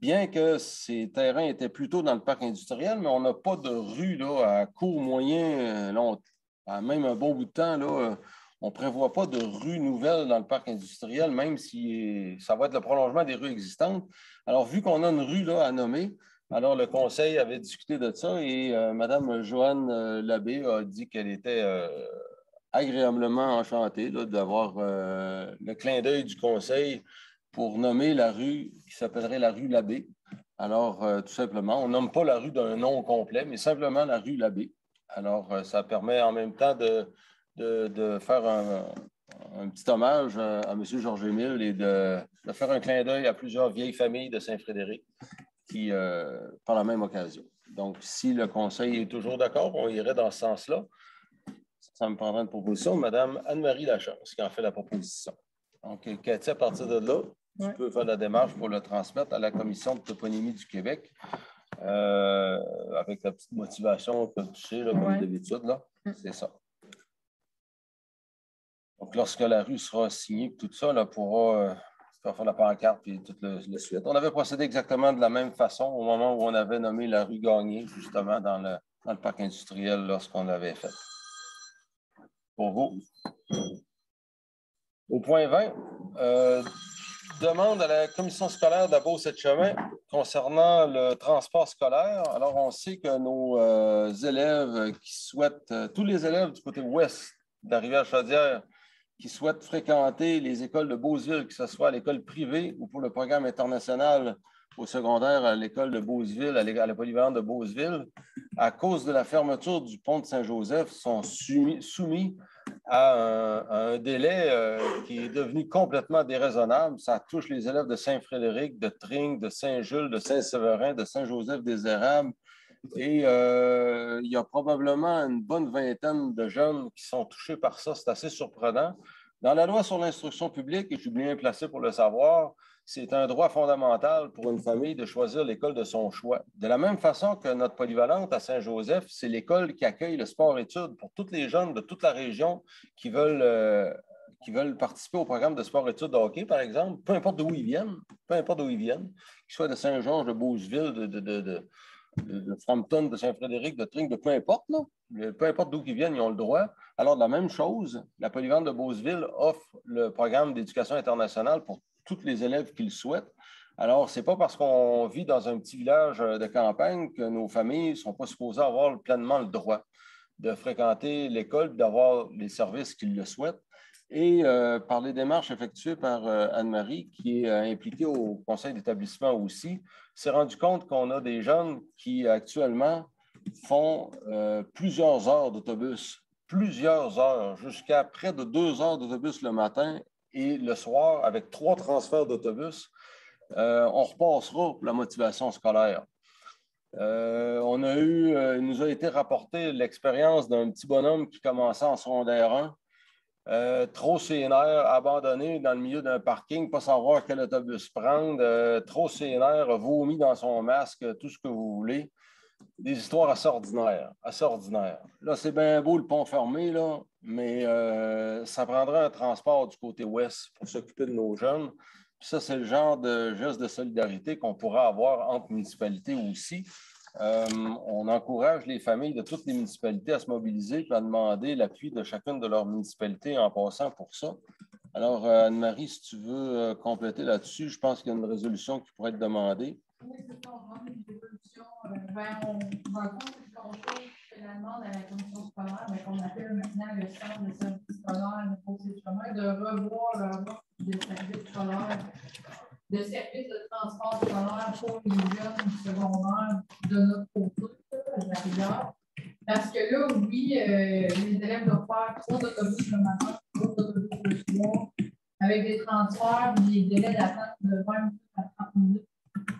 Bien que ces terrains étaient plutôt dans le parc industriel, mais on n'a pas de rue là, à court, moyen, même un bon bout de temps, là, on ne prévoit pas de rue nouvelle dans le parc industriel, même si ça va être le prolongement des rues existantes. Alors, vu qu'on a une rue là, à nommer, alors le conseil avait discuté de ça et Mme Joanne Labbé a dit qu'elle était agréablement enchantée d'avoir le clin d'œil du conseil pour nommer la rue qui s'appellerait la rue Labbé. Alors, tout simplement, on ne nomme pas la rue d'un nom complet, mais simplement la rue Labbé. Alors, ça permet en même temps de faire un petit hommage à M. Georges-Émile et de faire un clin d'œil à plusieurs vieilles familles de Saint-Frédéric qui, par la même occasion. Donc, si le conseil est toujours d'accord, on irait dans ce sens-là. Ça me prendra une proposition. Mme Anne-Marie Lachance qui en fait la proposition. Donc, Cathy, à partir de là, tu peux faire la démarche pour le transmettre à la Commission de toponymie du Québec avec la petite motivation que tu sais, là, comme d'habitude. C'est ça. Donc, lorsque la rue sera signée, tout ça, là, pourra faire la pancarte et toute la suite. On avait procédé exactement de la même façon au moment où on avait nommé la rue Gagné, justement, dans le parc industriel lorsqu'on l'avait fait. Pour vous. Au point 20, demande à la commission scolaire de la Beauce-et-de-Chemin concernant le transport scolaire. Alors, on sait que nos élèves qui souhaitent, tous les élèves du côté ouest de la Rivière-Chaudière qui souhaitent fréquenter les écoles de Beauceville, que ce soit à l'école privée ou pour le programme international au secondaire à l'école de Beauceville, à la polyvalente de Beauceville, à cause de la fermeture du pont de Saint-Joseph, sont soumis à un délai qui est devenu complètement déraisonnable. Ça touche les élèves de Saint-Frédéric, de Tring, de Saint-Jules, de Saint-Séverin, de Saint-Joseph-des-Érables. Et il y a probablement une bonne vingtaine de jeunes qui sont touchés par ça. C'est assez surprenant. Dans la loi sur l'instruction publique, et je suis bien placé pour le savoir, c'est un droit fondamental pour une famille de choisir l'école de son choix. De la même façon que notre polyvalente à Saint-Joseph, c'est l'école qui accueille le sport-études pour tous les jeunes de toute la région qui veulent participer au programme de sport-études de hockey, par exemple, peu importe d'où ils viennent, qu'ils soient de Saint-Georges, de Beauceville, de Frampton, de Saint-Frédéric, de Tring, de peu importe, là. Peu importe d'où ils viennent, ils ont le droit. Alors, de la même chose, la polyvalente de Beauceville offre le programme d'éducation internationale pour tous les élèves qui le souhaitent. Alors, ce n'est pas parce qu'on vit dans un petit village de campagne que nos familles ne sont pas supposées avoir pleinement le droit de fréquenter l'école, d'avoir les services qu'ils le souhaitent. Et par les démarches effectuées par Anne-Marie, qui est impliquée au conseil d'établissement aussi, s'est rendu compte qu'on a des jeunes qui actuellement font plusieurs heures d'autobus, jusqu'à près de 2 heures d'autobus le matin et le soir, avec 3 transferts d'autobus. On repassera pour la motivation scolaire. Il nous a été rapporté l'expérience d'un petit bonhomme qui commençait en secondaire 1. Trop sénère, abandonné dans le milieu d'un parking, pas savoir quel autobus prendre, trop sénère, vomi dans son masque, tout ce que vous voulez. Des histoires assez ordinaires. Là, c'est bien beau le pont fermé, là, mais ça prendrait un transport du côté ouest pour s'occuper de nos jeunes. Puis ça, c'est le genre de geste de solidarité qu'on pourra avoir entre municipalités aussi. On encourage les familles de toutes les municipalités à se mobiliser et à demander l'appui de chacune de leurs municipalités en passant pour ça. Alors, Anne-Marie, si tu veux compléter là-dessus, je pense qu'il y a une résolution qui pourrait être demandée. Oui, c'est ça, on demande une résolution. On va compte la demande à la commission scolaire, qu'on appelle maintenant le centre de services scolaires de Beauce-et-de-Chemin, de revoir leur offre de services scolaires, de services de transport scolaire pour les jeunes secondaires de notre côté, de la rivière. Parce que là, oui, les élèves doivent faire 3 autobus le matin, 3 autobus le soir, avec des transferts et des délais d'attente de 20 à 30 minutes,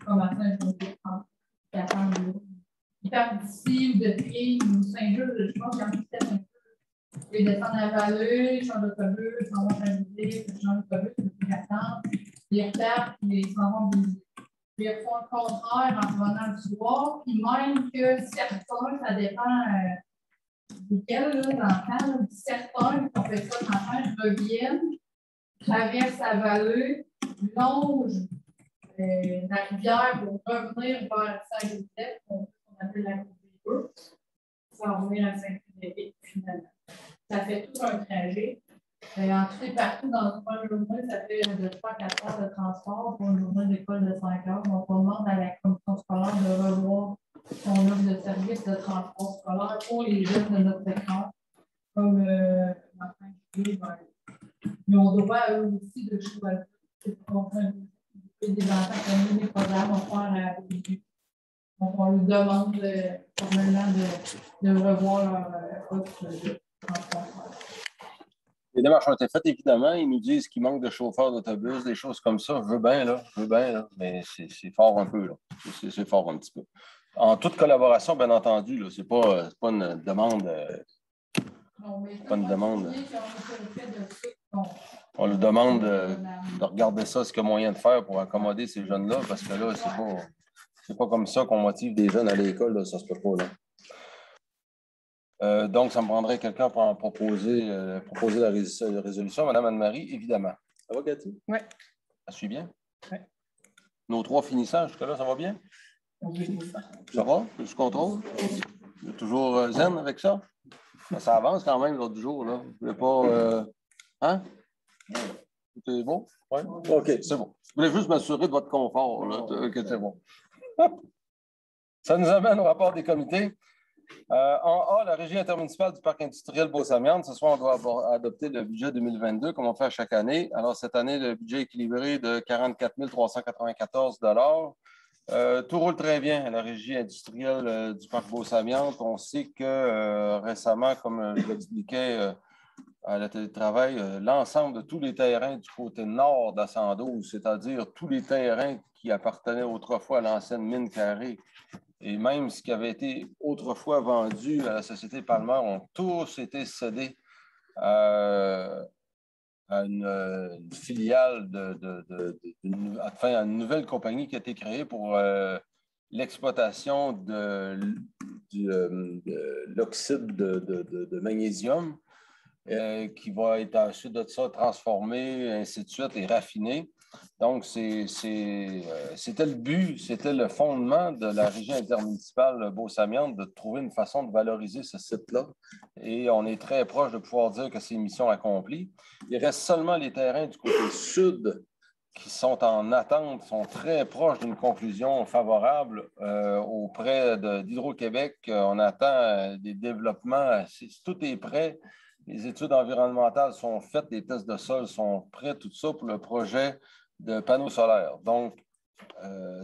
comme à Saint-Joseph, 40 minutes. Ils partent d'ici ou de Trier ou Saint-Jules, je pense qu'il y en a peut-être un peu. Ils descendent à la vallée, ils changent d'autobus, ils s'en vont à Saint-Joseph, ils changent d'autobus, ils attendent, ils repartent, ils s'en vont visiter. Puis ils font le contraire en revenant le soir, puis même que certains, ça dépend desquels enfants, certains qui ont fait ça matin reviennent, traversent la vallée, longent la rivière pour revenir vers Saint-Joseph, qu'on appelle la cour des Bœufs, sans revenir à Saint-Frédéric finalement. Ça fait tout un trajet. En tout et partout, dans une journée, ça fait de 3 à 4 heures de transport pour une journée d'école de 5 heures. Donc, on demande à la commission scolaire de revoir son offre de service de transport scolaire pour les jeunes de notre école. Comme Martin dit, ils ont droit à eux aussi de choisir. Des enfants comme les programmes vont faire à début. Donc, on leur demande formellement de revoir leur offre de transport scolaire. Les démarches ont été faites, évidemment. Ils nous disent qu'il manque de chauffeurs d'autobus, des choses comme ça. Je veux bien, là, mais c'est fort un peu, là. C'est fort un petit peu. En toute collaboration, bien entendu, ce n'est pas une demande. Pas une demande. On leur demande de regarder ça, ce qu'il y a moyen de faire pour accommoder ces jeunes-là, parce que là, c'est pas comme ça qu'on motive des jeunes à l'école, là, ça se peut pas, là. Donc, ça me prendrait quelqu'un pour en proposer la résolution. Madame Anne-Marie, évidemment. Ça va, Cathy? Oui. Ça suit bien? Oui. Nos 3 finissants, jusque-là, ça va bien? Oui. Ça va? Tu contrôles? Tu es toujours zen avec ça? Ça avance quand même l'autre jour, là. Je voulais pas... Hein? Tout est bon? Oui? OK, c'est bon. Je voulais juste m'assurer de votre confort, là. OK, c'est bon. Ça nous amène au rapport des comités. En A, la Régie intermunicipale du Parc industriel Beauce-Amiante. Ce soir, on doit adopter le budget 2022, comme on fait à chaque année. Alors, cette année, le budget est équilibré de 44 394 $. Tout roule très bien à la Régie industrielle du Parc Beauce-Amiante. On sait que récemment, comme je l'expliquais à la télétravail, l'ensemble de tous les terrains du côté nord d'Ascendoz, c'est-à-dire tous les terrains qui appartenaient autrefois à l'ancienne mine carrée, et même ce qui avait été autrefois vendu à la Société Palmer ont tous été cédés à une filiale à une nouvelle compagnie qui a été créée pour l'exploitation de l'oxyde de magnésium qui va être ensuite de ça transformé, ainsi de suite, et raffiné. Donc, c'était le but, c'était le fondement de la Régie intermunicipale Beauce-Amiante de trouver une façon de valoriser ce site-là. Et on est très proche de pouvoir dire que c'est mission accomplie. Il reste seulement les terrains du côté sud qui sont en attente, sont très proches d'une conclusion favorable auprès d'Hydro-Québec. On attend des développements, tout est prêt. Les études environnementales sont faites, les tests de sol sont prêts, tout ça pour le projet de panneaux solaires. Donc,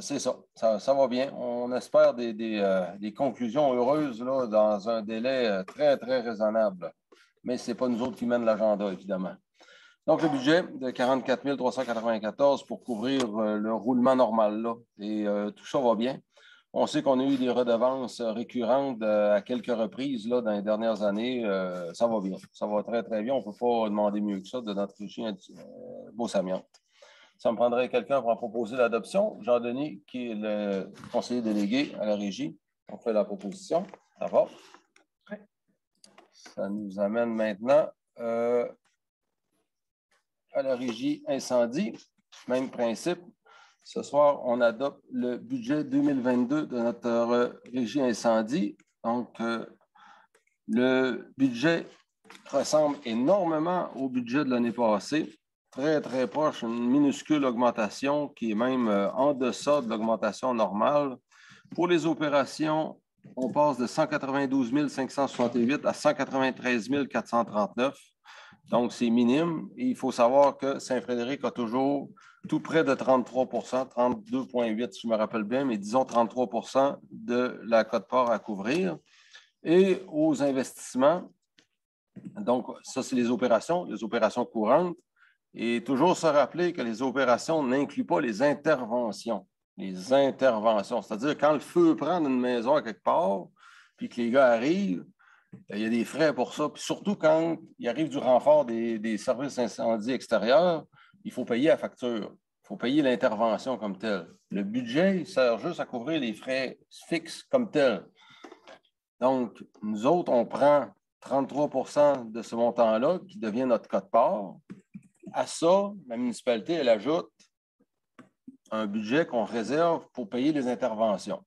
c'est ça. Ça va bien. On espère des conclusions heureuses là, dans un délai très, très raisonnable. Mais ce n'est pas nous autres qui mènent l'agenda, évidemment. Donc, le budget de 44 394 pour couvrir le roulement normal là. Et tout ça va bien. On sait qu'on a eu des redevances récurrentes à quelques reprises là, dans les dernières années. Ça va bien. Ça va très, très bien. On ne peut pas demander mieux que ça de notre régie Beauce-Amiante. Ça me prendrait quelqu'un pour en proposer l'adoption. Jean-Denis, qui est le conseiller délégué à la régie. On fait la proposition. Ça va? Oui. Ça nous amène maintenant à la régie incendie. Même principe. Ce soir, on adopte le budget 2022 de notre régie incendie. Donc, le budget ressemble énormément au budget de l'année passée. Très, très proche, une minuscule augmentation qui est même en deçà de l'augmentation normale. Pour les opérations, on passe de 192 568 à 193 439. Donc, c'est minime. Et il faut savoir que Saint-Frédéric a toujours tout près de 33 32,8 si je me rappelle bien, mais disons 33 de la quote-part à couvrir. Et aux investissements, donc ça, c'est les opérations courantes. Et toujours se rappeler que les opérations n'incluent pas les interventions. Les interventions, c'est-à-dire quand le feu prend dans une maison à quelque part, puis que les gars arrivent, il y a des frais pour ça. Puis surtout quand il arrive du renfort des services incendie extérieurs, il faut payer la facture. Il faut payer l'intervention comme telle. Le budget, il sert juste à couvrir les frais fixes comme tels. Donc, nous autres, on prend 33 de ce montant-là qui devient notre quote-part. À ça, la municipalité, elle ajoute un budget qu'on réserve pour payer les interventions.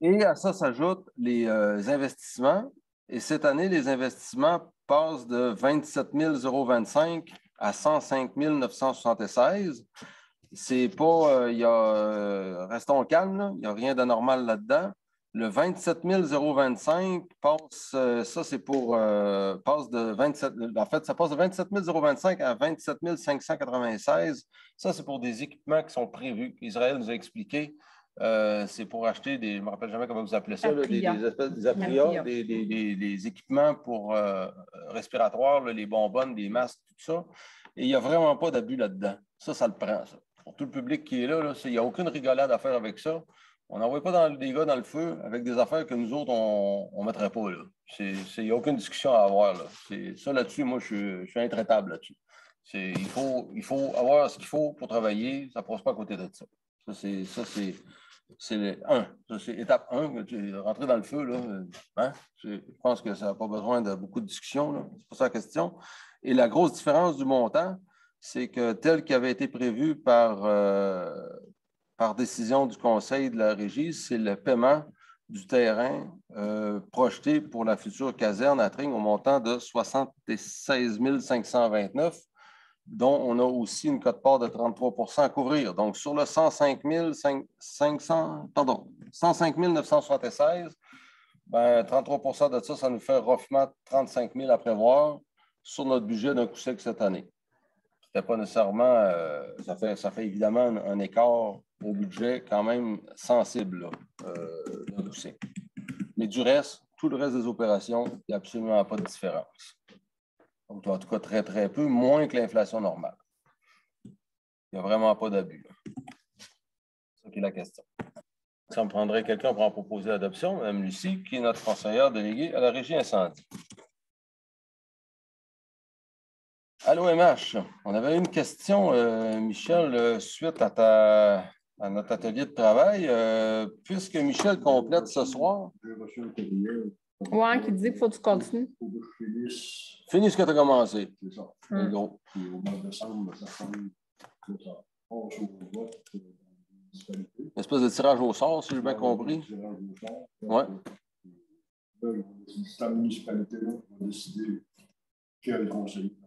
Et à ça s'ajoutent les investissements. Et cette année, les investissements passent de 27 025 à 105 976. C'est pas, restons calmes, il n'y a rien d'anormal là-dedans. Le 27 025 passe, ça c'est pour, passe de 27, en fait, ça passe de 27 025 à 27 596. Ça, c'est pour des équipements qui sont prévus. Israël nous a expliqué. C'est pour acheter des, je ne me rappelle jamais comment vous appelez ça, là, des espèces des équipements pour respiratoires, là, les bonbonnes, les masques, tout ça. Et il n'y a vraiment pas d'abus là-dedans. Ça le prend, ça. Pour tout le public qui est là, il n'y a aucune rigolade à faire avec ça. On n'envoie pas des gars dans le feu avec des affaires que nous autres, on ne mettrait pas. Il n'y a aucune discussion à avoir. Ça, là-dessus, moi, je suis intraitable là-dessus. Il faut avoir ce qu'il faut pour travailler. Ça ne passe pas à côté de ça. C'est étape 1. Rentrer dans le feu, là, hein? Je pense que ça n'a pas besoin de beaucoup de discussion. C'est pas ça la question. Et la grosse différence du montant, c'est que tel qu'il avait été prévu par décision du Conseil de la Régie, c'est le paiement du terrain projeté pour la future caserne à Tring au montant de 76 529, dont on a aussi une quote-part de 33 à couvrir. Donc, sur le 105 976, ben, 33 de ça, ça nous fait roughement 35 000 à prévoir sur notre budget d'un coup sec cette année. C'était pas nécessairement, ça fait évidemment un écart au budget quand même sensible d'un coup sec. Mais du reste, tout le reste des opérations, il n'y a absolument pas de différence. Donc, en tout cas, très, très peu, moins que l'inflation normale. Il n'y a vraiment pas d'abus. C'est ça qui est la question. Ça me prendrait quelqu'un pour en proposer l'adoption, Mme Lucie, qui est notre conseillère déléguée à la Régie incendie. À l'OMH, on avait une question, Michel, suite à notre atelier de travail. Puisque Michel complète ce soir. Oui, qui dit qu'il faut que tu continues. Finis ce que tu as commencé. C'est ça. Gros. Puis au mois de décembre, ça semble que ça passe au vote. Une espèce de tirage au sort, si j'ai bien compris. Oui. C'est la municipalité-là qui va décider quel conseil.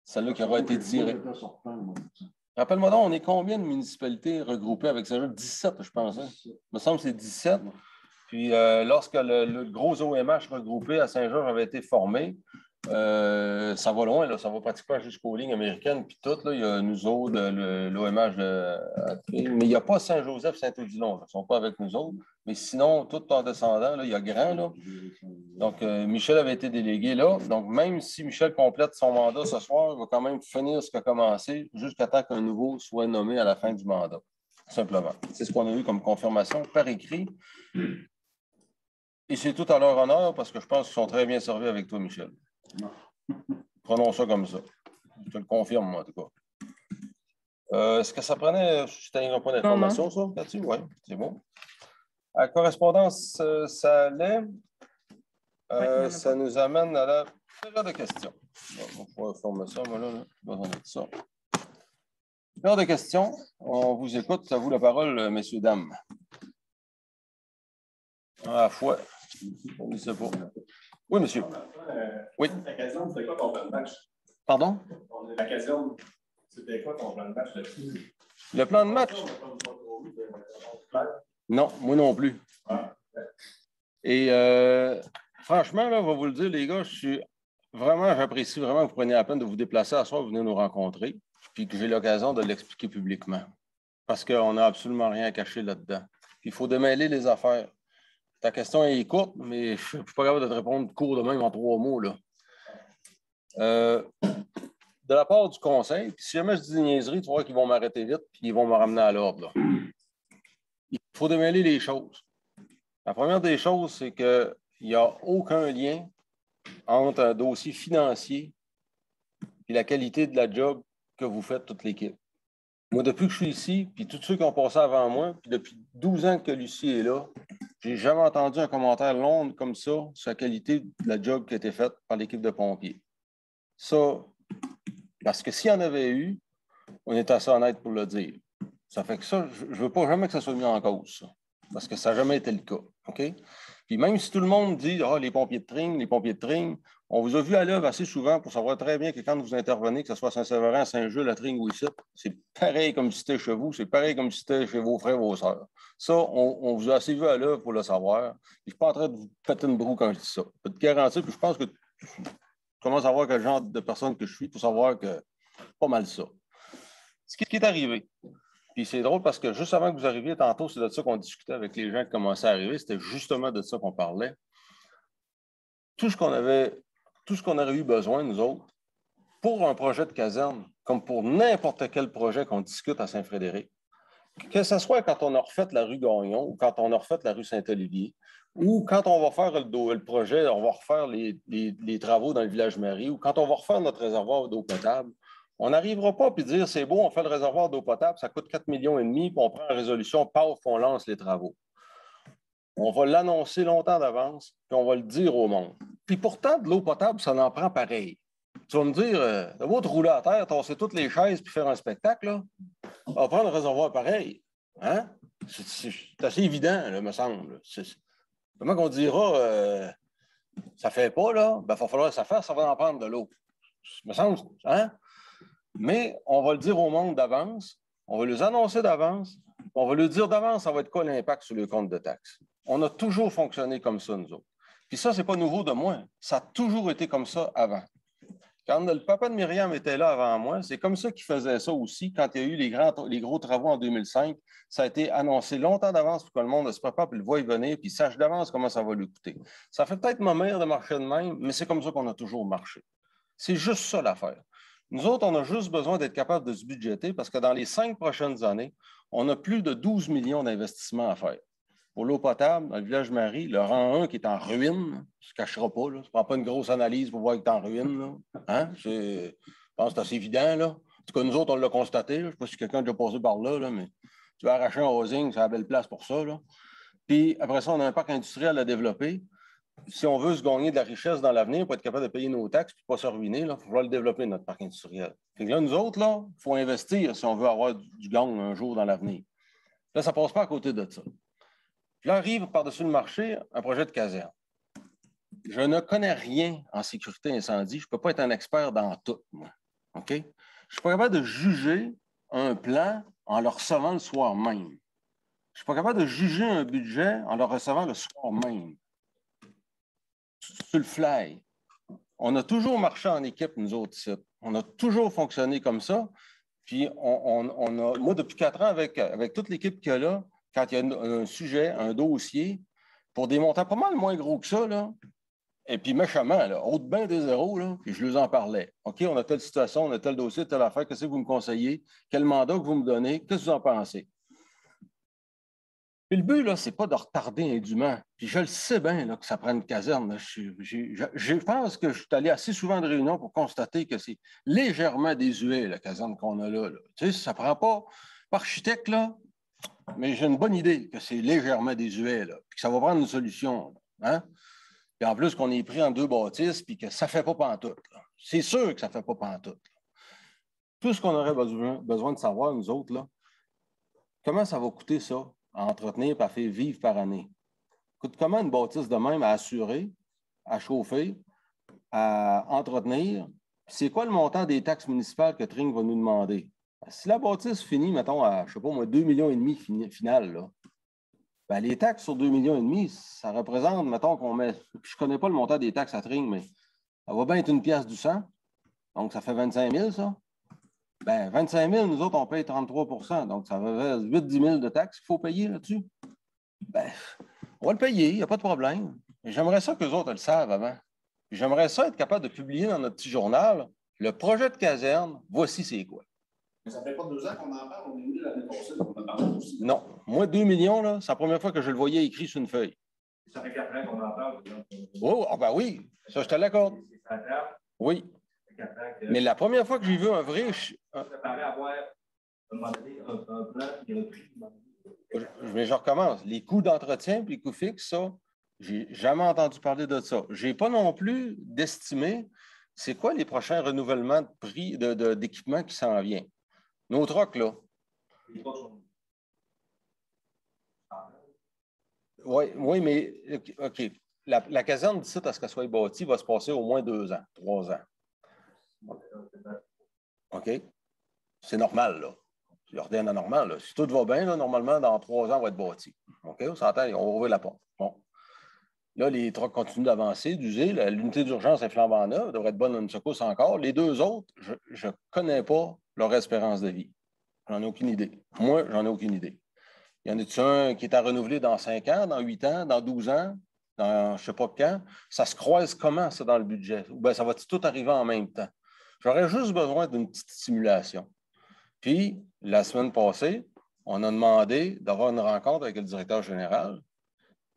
Celle-là qui aura été tirée. Rappelle-moi donc, on est combien de municipalités regroupées avec ça? 17, je pense. Hein? Il me semble que c'est 17. Puis lorsque le gros OMH regroupé à Saint-Georges avait été formé, ça va loin, là, ça va pratiquement jusqu'aux lignes américaines. Puis tout, là, il y a nous autres, l'OMH mais il n'y a pas Saint-Joseph, Saint-Odilon. Ils ne sont pas avec nous autres. Mais sinon, tout en descendant, là, il y a Grand. Là. Donc, Michel avait été délégué là. Donc, même si Michel complète son mandat ce soir, il va quand même finir ce qu'il a commencé jusqu'à temps qu'un nouveau soit nommé à la fin du mandat. Simplement. C'est ce qu'on a eu comme confirmation par écrit. Et c'est tout à leur honneur parce que je pense qu'ils sont très bien servis avec toi, Michel. Prenons ça comme ça. Je te le confirme, moi, en tout cas. Est-ce que ça prenait... C'était un point d'information, ça, là-dessus? Oui, c'est bon. À la correspondance, ça allait. Ça nous amène à la période de questions. On va pouvoir former ça, moi, là. J'ai besoin de ça. Période de questions. On vous écoute. À vous la parole, messieurs, dames. À la fois. On ne sait pas. Oui, monsieur. Oui. La caserne, c'était quoi ton plan de match? Pardon? La caserne, c'était quoi ton plan de match là-dessus? Le plan de match? Non, moi non plus. Et franchement, là, on va vous le dire, les gars, je suis vraiment, j'apprécie vraiment que vous preniez la peine de vous déplacer à soir, venir nous rencontrer, puis que j'ai l'occasion de l'expliquer publiquement. Parce qu'on n'a absolument rien à cacher là-dedans. Il faut démêler les affaires. Ta question est courte, mais je ne suis pas capable de te répondre court de même en 3 mots, là. De la part du conseil, puis si jamais je dis des niaiseries, tu vois qu'ils vont m'arrêter vite, puis ils vont me ramener à l'ordre. Il faut démêler les choses. La première des choses, c'est qu'il n'y a aucun lien entre un dossier financier et la qualité de la job que vous faites toute l'équipe. Moi, depuis que je suis ici, puis tous ceux qui ont passé avant moi, puis depuis 12 ans que Lucie est là, j'ai jamais entendu un commentaire long comme ça sur la qualité de la job qui a été faite par l'équipe de pompiers. Ça, parce que s'il y en avait eu, on est assez honnête pour le dire. Ça fait que ça, je ne veux pas jamais que ça soit mis en cause, ça, parce que ça n'a jamais été le cas. OK? Puis même si tout le monde dit « Ah, les pompiers de Tring », on vous a vu à l'œuvre assez souvent pour savoir très bien que quand vous intervenez, que ce soit à Saint-Séverin, à Saint-Jules, à Tring ou ici, c'est pareil comme si c'était chez vous, c'est pareil comme si c'était chez vos frères, vos sœurs. Ça, on vous a assez vu à l'œuvre pour le savoir. Puis je ne suis pas en train de vous péter une broue quand je dis ça. Je peux te garantir, puis je pense que tu commences à voir quel genre de personne que je suis pour savoir que c'est pas mal ça. Ce qui est arrivé, puis c'est drôle parce que juste avant que vous arriviez, tantôt, c'est de ça qu'on discutait avec les gens qui commençaient à arriver, c'était justement de ça qu'on parlait. Tout ce qu'on aurait eu besoin, nous autres, pour un projet de caserne, comme pour n'importe quel projet qu'on discute à Saint-Frédéric, que ce soit quand on a refait la rue Gagnon ou quand on a refait la rue Saint-Olivier, ou quand on va faire le projet, on va refaire les travaux dans le village Marie, ou quand on va refaire notre réservoir d'eau potable, on n'arrivera pas à dire c'est beau, on fait le réservoir d'eau potable, ça coûte 4,5 millions, puis on prend la résolution, paf, on lance les travaux. On va l'annoncer longtemps d'avance, puis on va le dire au monde. Puis pourtant, de l'eau potable, ça en prend pareil. Tu vas me dire, de votre rouler à terre, tasser toutes les chaises puis faire un spectacle, là, on va prendre le réservoir pareil. Hein? C'est assez évident, là, me semble. Comment qu'on dira, ça fait pas, là, ben, il va falloir que ça fasse, ça va en prendre de l'eau. Me semble, hein? Mais on va le dire au monde d'avance, on va les annoncer d'avance, on va leur dire d'avance, ça va être quoi l'impact sur le compte de taxes. On a toujours fonctionné comme ça, nous autres. Puis ça, ce n'est pas nouveau de moi. Ça a toujours été comme ça avant. Quand le papa de Myriam était là avant moi, c'est comme ça qu'il faisait ça aussi. Quand il y a eu les gros travaux en 2005, ça a été annoncé longtemps d'avance pour que le monde se prépare, puis le voie venir, puis sache d'avance comment ça va lui coûter. Ça fait peut-être ma mère de marcher de même, mais c'est comme ça qu'on a toujours marché. C'est juste ça l'affaire. Nous autres, on a juste besoin d'être capable de se budgéter parce que dans les 5 prochaines années, on a plus de 12 millions d'investissements à faire. Pour l'eau potable, dans le village Marie, le rang 1 qui est en ruine, ça ne se cachera pas, là. Ça ne prend pas une grosse analyse pour voir qu'il est en ruine. Là. Hein? Je pense que c'est assez évident. Là. En tout cas, nous autres, on l'a constaté. Là. Je ne sais pas si quelqu'un a déjà passé par là, mais tu vas arracher un housing, c'est la belle place pour ça. Là. Puis après ça, on a un parc industriel à développer. Si on veut se gagner de la richesse dans l'avenir pour être capable de payer nos taxes et ne pas se ruiner, il faut le développer, notre parc industriel. Fait que là, nous autres, il faut investir si on veut avoir du gain un jour dans l'avenir. Là, ça ne passe pas à côté de ça. Puis là, arrive par-dessus le marché un projet de caserne. Je ne connais rien en sécurité incendie. Je ne peux pas être un expert dans tout, moi. OK? Je ne suis pas capable de juger un plan en le recevant le soir même. Je ne suis pas capable de juger un budget en le recevant le soir même. Sur le fly. On a toujours marché en équipe, nous autres, ici. On a toujours fonctionné comme ça. Puis, moi, depuis 4 ans, avec toute l'équipe qu'il y a là, quand il y a un sujet, un dossier, pour des montants pas mal moins gros que ça, là, et puis méchamment, là, haute bain des zéros, là, puis je leur en parlais. OK, on a telle situation, on a tel dossier, telle affaire, qu'est-ce que vous me conseillez? Quel mandat que vous me donnez? Qu'est-ce que vous en pensez? Puis le but, là, c'est pas de retarder indûment. Puis je le sais bien là, que ça prend une caserne. Là. Je pense que je suis allé assez souvent de réunion pour constater que c'est légèrement désuet, la caserne qu'on a là. Tu sais, ça ne prend pas architecte, là, mais j'ai une bonne idée que c'est légèrement désuet, là, puis que ça va prendre une solution. Hein? Puis en plus qu'on est pris en 2 bâtisses, puis que ça ne fait pas pantoute. C'est sûr que ça ne fait pas pantoute. Là. Tout ce qu'on aurait besoin de savoir, nous autres, là, comment ça va coûter ça? À entretenir et à faire vivre par année. Coûte comment une bâtisse de même à assurer, à chauffer, à entretenir? C'est quoi le montant des taxes municipales que Tring va nous demander? Si la bâtisse finit, mettons, à, je ne sais pas moi, 2,5 millions final, là, ben, les taxes sur 2,5 millions, ça représente, mettons qu'on met, je ne connais pas le montant des taxes à Tring, mais Elle va bien être une pièce du 100. Donc, ça fait 25 000, ça. Bien, 25 000, nous autres, on paye 33 %. Donc, ça va 8-10 000 de taxes qu'il faut payer là-dessus. Bien, on va le payer, il n'y a pas de problème. J'aimerais ça qu'eux autres le savent avant. J'aimerais ça être capable de publier dans notre petit journal le projet de caserne, voici c'est quoi. Mais ça fait pas 2 ans qu'on en parle, on est venu l'année passée, on en parle aussi. Non, moi, 2 millions, là, c'est la première fois que je le voyais écrit sur une feuille. Ça fait 4 ans qu'on en parle. Oh, ben oui, ça, je te l'accorde. Oui. Mais la première fois que j'ai vu un vrai... Mais je recommence. Les coûts d'entretien et les coûts fixes, ça, j'ai jamais entendu parler de ça. Je n'ai pas non plus d'estimer c'est quoi les prochains renouvellements de prix d'équipement qui s'en vient. Nos trocs, là. Oui, mais OK. La caserne d'ici à ce qu'elle soit bâtie va se passer au moins 2 ans, 3 ans. OK? C'est normal, là. Je reviens à normal. Là. Si tout va bien, là, normalement, dans 3 ans, on va être bâti. OK? On s'entend, on va ouvrir la porte. Bon. Là, les trucks continuent d'avancer, d'user. L'unité d'urgence est flambant neuve, devrait être bonne dans une secousse encore. Les 2 autres, je ne connais pas leur espérance de vie. J'en ai aucune idée. Moi, j'en ai aucune idée. Il y en a un qui est à renouveler dans 5 ans, dans 8 ans, dans 12 ans, dans je ne sais pas quand. Ça se croise comment, ça, dans le budget? Ou bien ça va tout arriver en même temps? J'aurais juste besoin d'une petite simulation. Puis, la semaine passée, on a demandé d'avoir une rencontre avec le directeur général,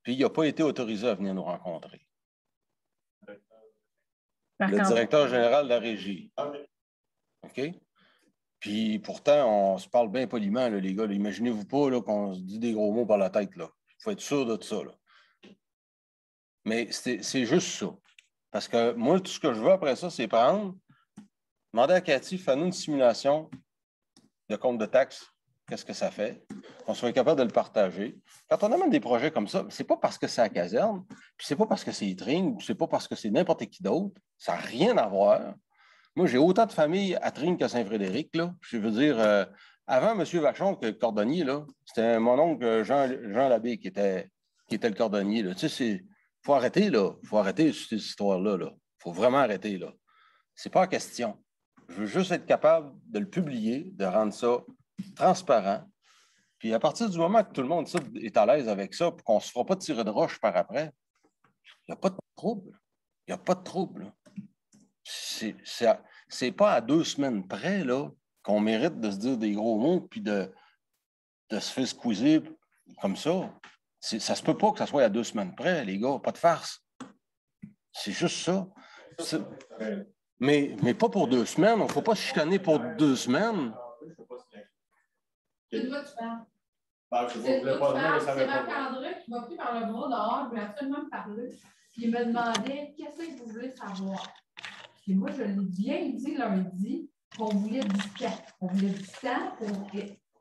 puis il n'a pas été autorisé à venir nous rencontrer. Le directeur général de la régie. OK? Puis, pourtant, on se parle bien poliment, là, les gars. Imaginez-vous pas qu'on se dit des gros mots par la tête. Il faut être sûr de tout ça. Là. Mais c'est juste ça. Parce que moi, tout ce que je veux après ça, c'est prendre, demander à Cathy, fais-nous une simulation de compte de taxes, qu'est-ce que ça fait, qu'on soit capable de le partager. Quand on amène des projets comme ça, c'est pas parce que c'est à caserne, puis c'est pas parce que c'est Tring, puis c'est pas parce que c'est n'importe qui d'autre. Ça n'a rien à voir. Moi, j'ai autant de familles à Tring qu'à Saint-Frédéric. Là. Je veux dire, avant M. Vachon, que le cordonnier, c'était mon oncle Jean Labbé qui était le cordonnier. Là. Tu sais, il faut arrêter, là. Il faut arrêter cette histoire-là. Il faut vraiment arrêter, là. C'est pas la question. Je veux juste être capable de le publier, de rendre ça transparent. Puis à partir du moment que tout le monde est à l'aise avec ça, puis qu'on ne se fera pas tirer de roche par après, il n'y a pas de trouble. Il n'y a pas de trouble. C'est pas à 2 semaines près là, qu'on mérite de se dire des gros mots puis de se faire squeezer comme ça. Ça se peut pas que ça soit à 2 semaines près, les gars. Pas de farce. C'est juste ça. Mais pas pour 2 semaines. Il ne faut pas se chicaner pour 2 semaines. C'est de quoi tu parles? C'est Marc-André qui m'a pris par le bras dehors, il voulait absolument me parler. Puis il me demandait qu'est-ce que vous voulez savoir. Puis moi, je l'ai bien dit lundi qu'on voulait du temps. On voulait du temps pour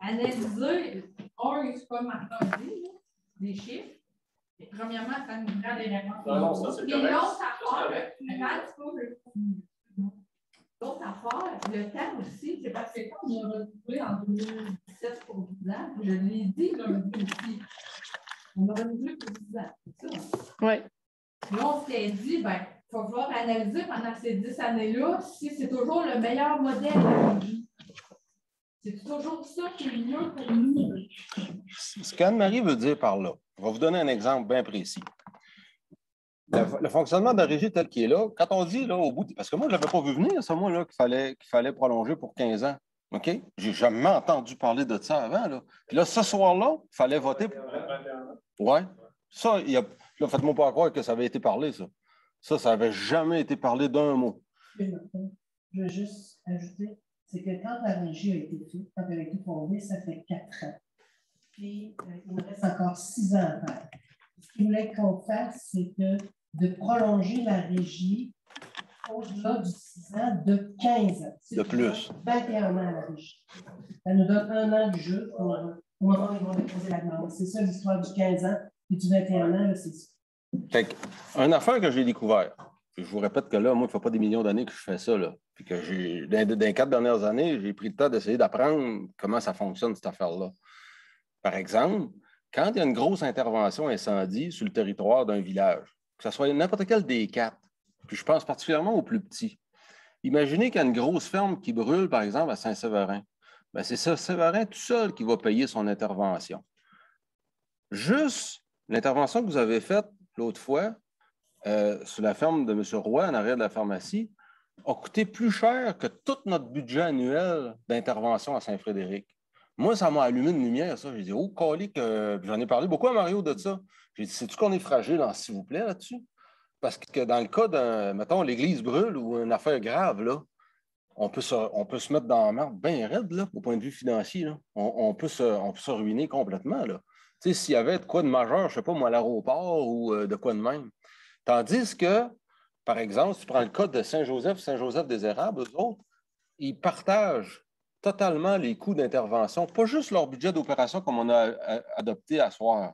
analyser, c'est pas Marc-André, des chiffres. Et premièrement, ça nous prend des réponses. Non, ça c'est correct. Et l'autre affaire, l'autre affaire, le temps aussi, c'est parce que quand on a retrouvé en 2017 pour 10 ans, je l'ai dit lundi aussi, on a renouvelé pour 10 ans, c'est ça? Oui. Là, on s'est dit, ben, il va falloir analyser pendant ces 10 années-là si c'est toujours le meilleur modèle de la vie. C'est toujours ça qui est mieux pour nous. Ce qu'Anne-Marie veut dire par là, je vais vous donner un exemple bien précis. Le fonctionnement de la régie tel qu'il est là, quand on dit là, au bout, parce que moi, je ne l'avais pas vu venir, ça, moi, là, qu'il fallait prolonger pour 15 ans. OK? J'ai jamais entendu parler de ça avant. Là. Puis là, ce soir-là, il fallait voter. Oui. Ça, là, faites-moi pas croire que ça avait été parlé, ça. Ça n'avait jamais été parlé d'un mot. Je veux juste ajouter, c'est que quand la régie a été faite, quand elle a été fondée, ça fait 4 ans. Puis, il me reste encore 6 ans à faire. Ce qu'il voulait qu'on fasse, c'est de prolonger la régie au-delà du 6 ans de 15 ans. De plus. 21 ans à la régie. Ça nous donne 1 an du jeu pour au moment où ils vont déposer la demande. C'est ça l'histoire du 15 ans et du 21 ans, c'est ça. Fait qu'une affaire que j'ai découvert, je vous répète que là, moi, il ne fait pas des millions d'années que je fais ça, là. Puis que dans les 4 dernières années, j'ai pris le temps d'essayer d'apprendre comment ça fonctionne, cette affaire-là. Par exemple, quand il y a une grosse intervention incendie sur le territoire d'un village, que ce soit n'importe quel des 4, Puis je pense particulièrement aux plus petits. Imaginez qu'il y a une grosse ferme qui brûle, par exemple, à Saint-Séverin. Bien, c'est ça, Séverin tout seul qui va payer son intervention. Juste l'intervention que vous avez faite l'autre fois sur la ferme de M. Roy, en arrière de la pharmacie, a coûté plus cher que tout notre budget annuel d'intervention à Saint-Frédéric. Moi, ça m'a allumé une lumière, ça. J'ai dit, oh, colique, j'en ai parlé beaucoup à Mario de ça. J'ai dit, sais-tu qu'on est fragile, s'il vous plaît, là-dessus? Parce que dans le cas d'un, mettons, l'église brûle ou une affaire grave, là, on peut se mettre dans la merde bien raide, là, au point de vue financier. Là. On peut se ruiner complètement, là. Tu sais, s'il y avait de quoi de majeur, je ne sais pas, moi, à l'aéroport ou de quoi de même. Tandis que, par exemple, si tu prends le cas de Saint-Joseph-des-Érables, eux autres, ils partagent totalement les coûts d'intervention, pas juste leur budget d'opération comme on a adopté à soir.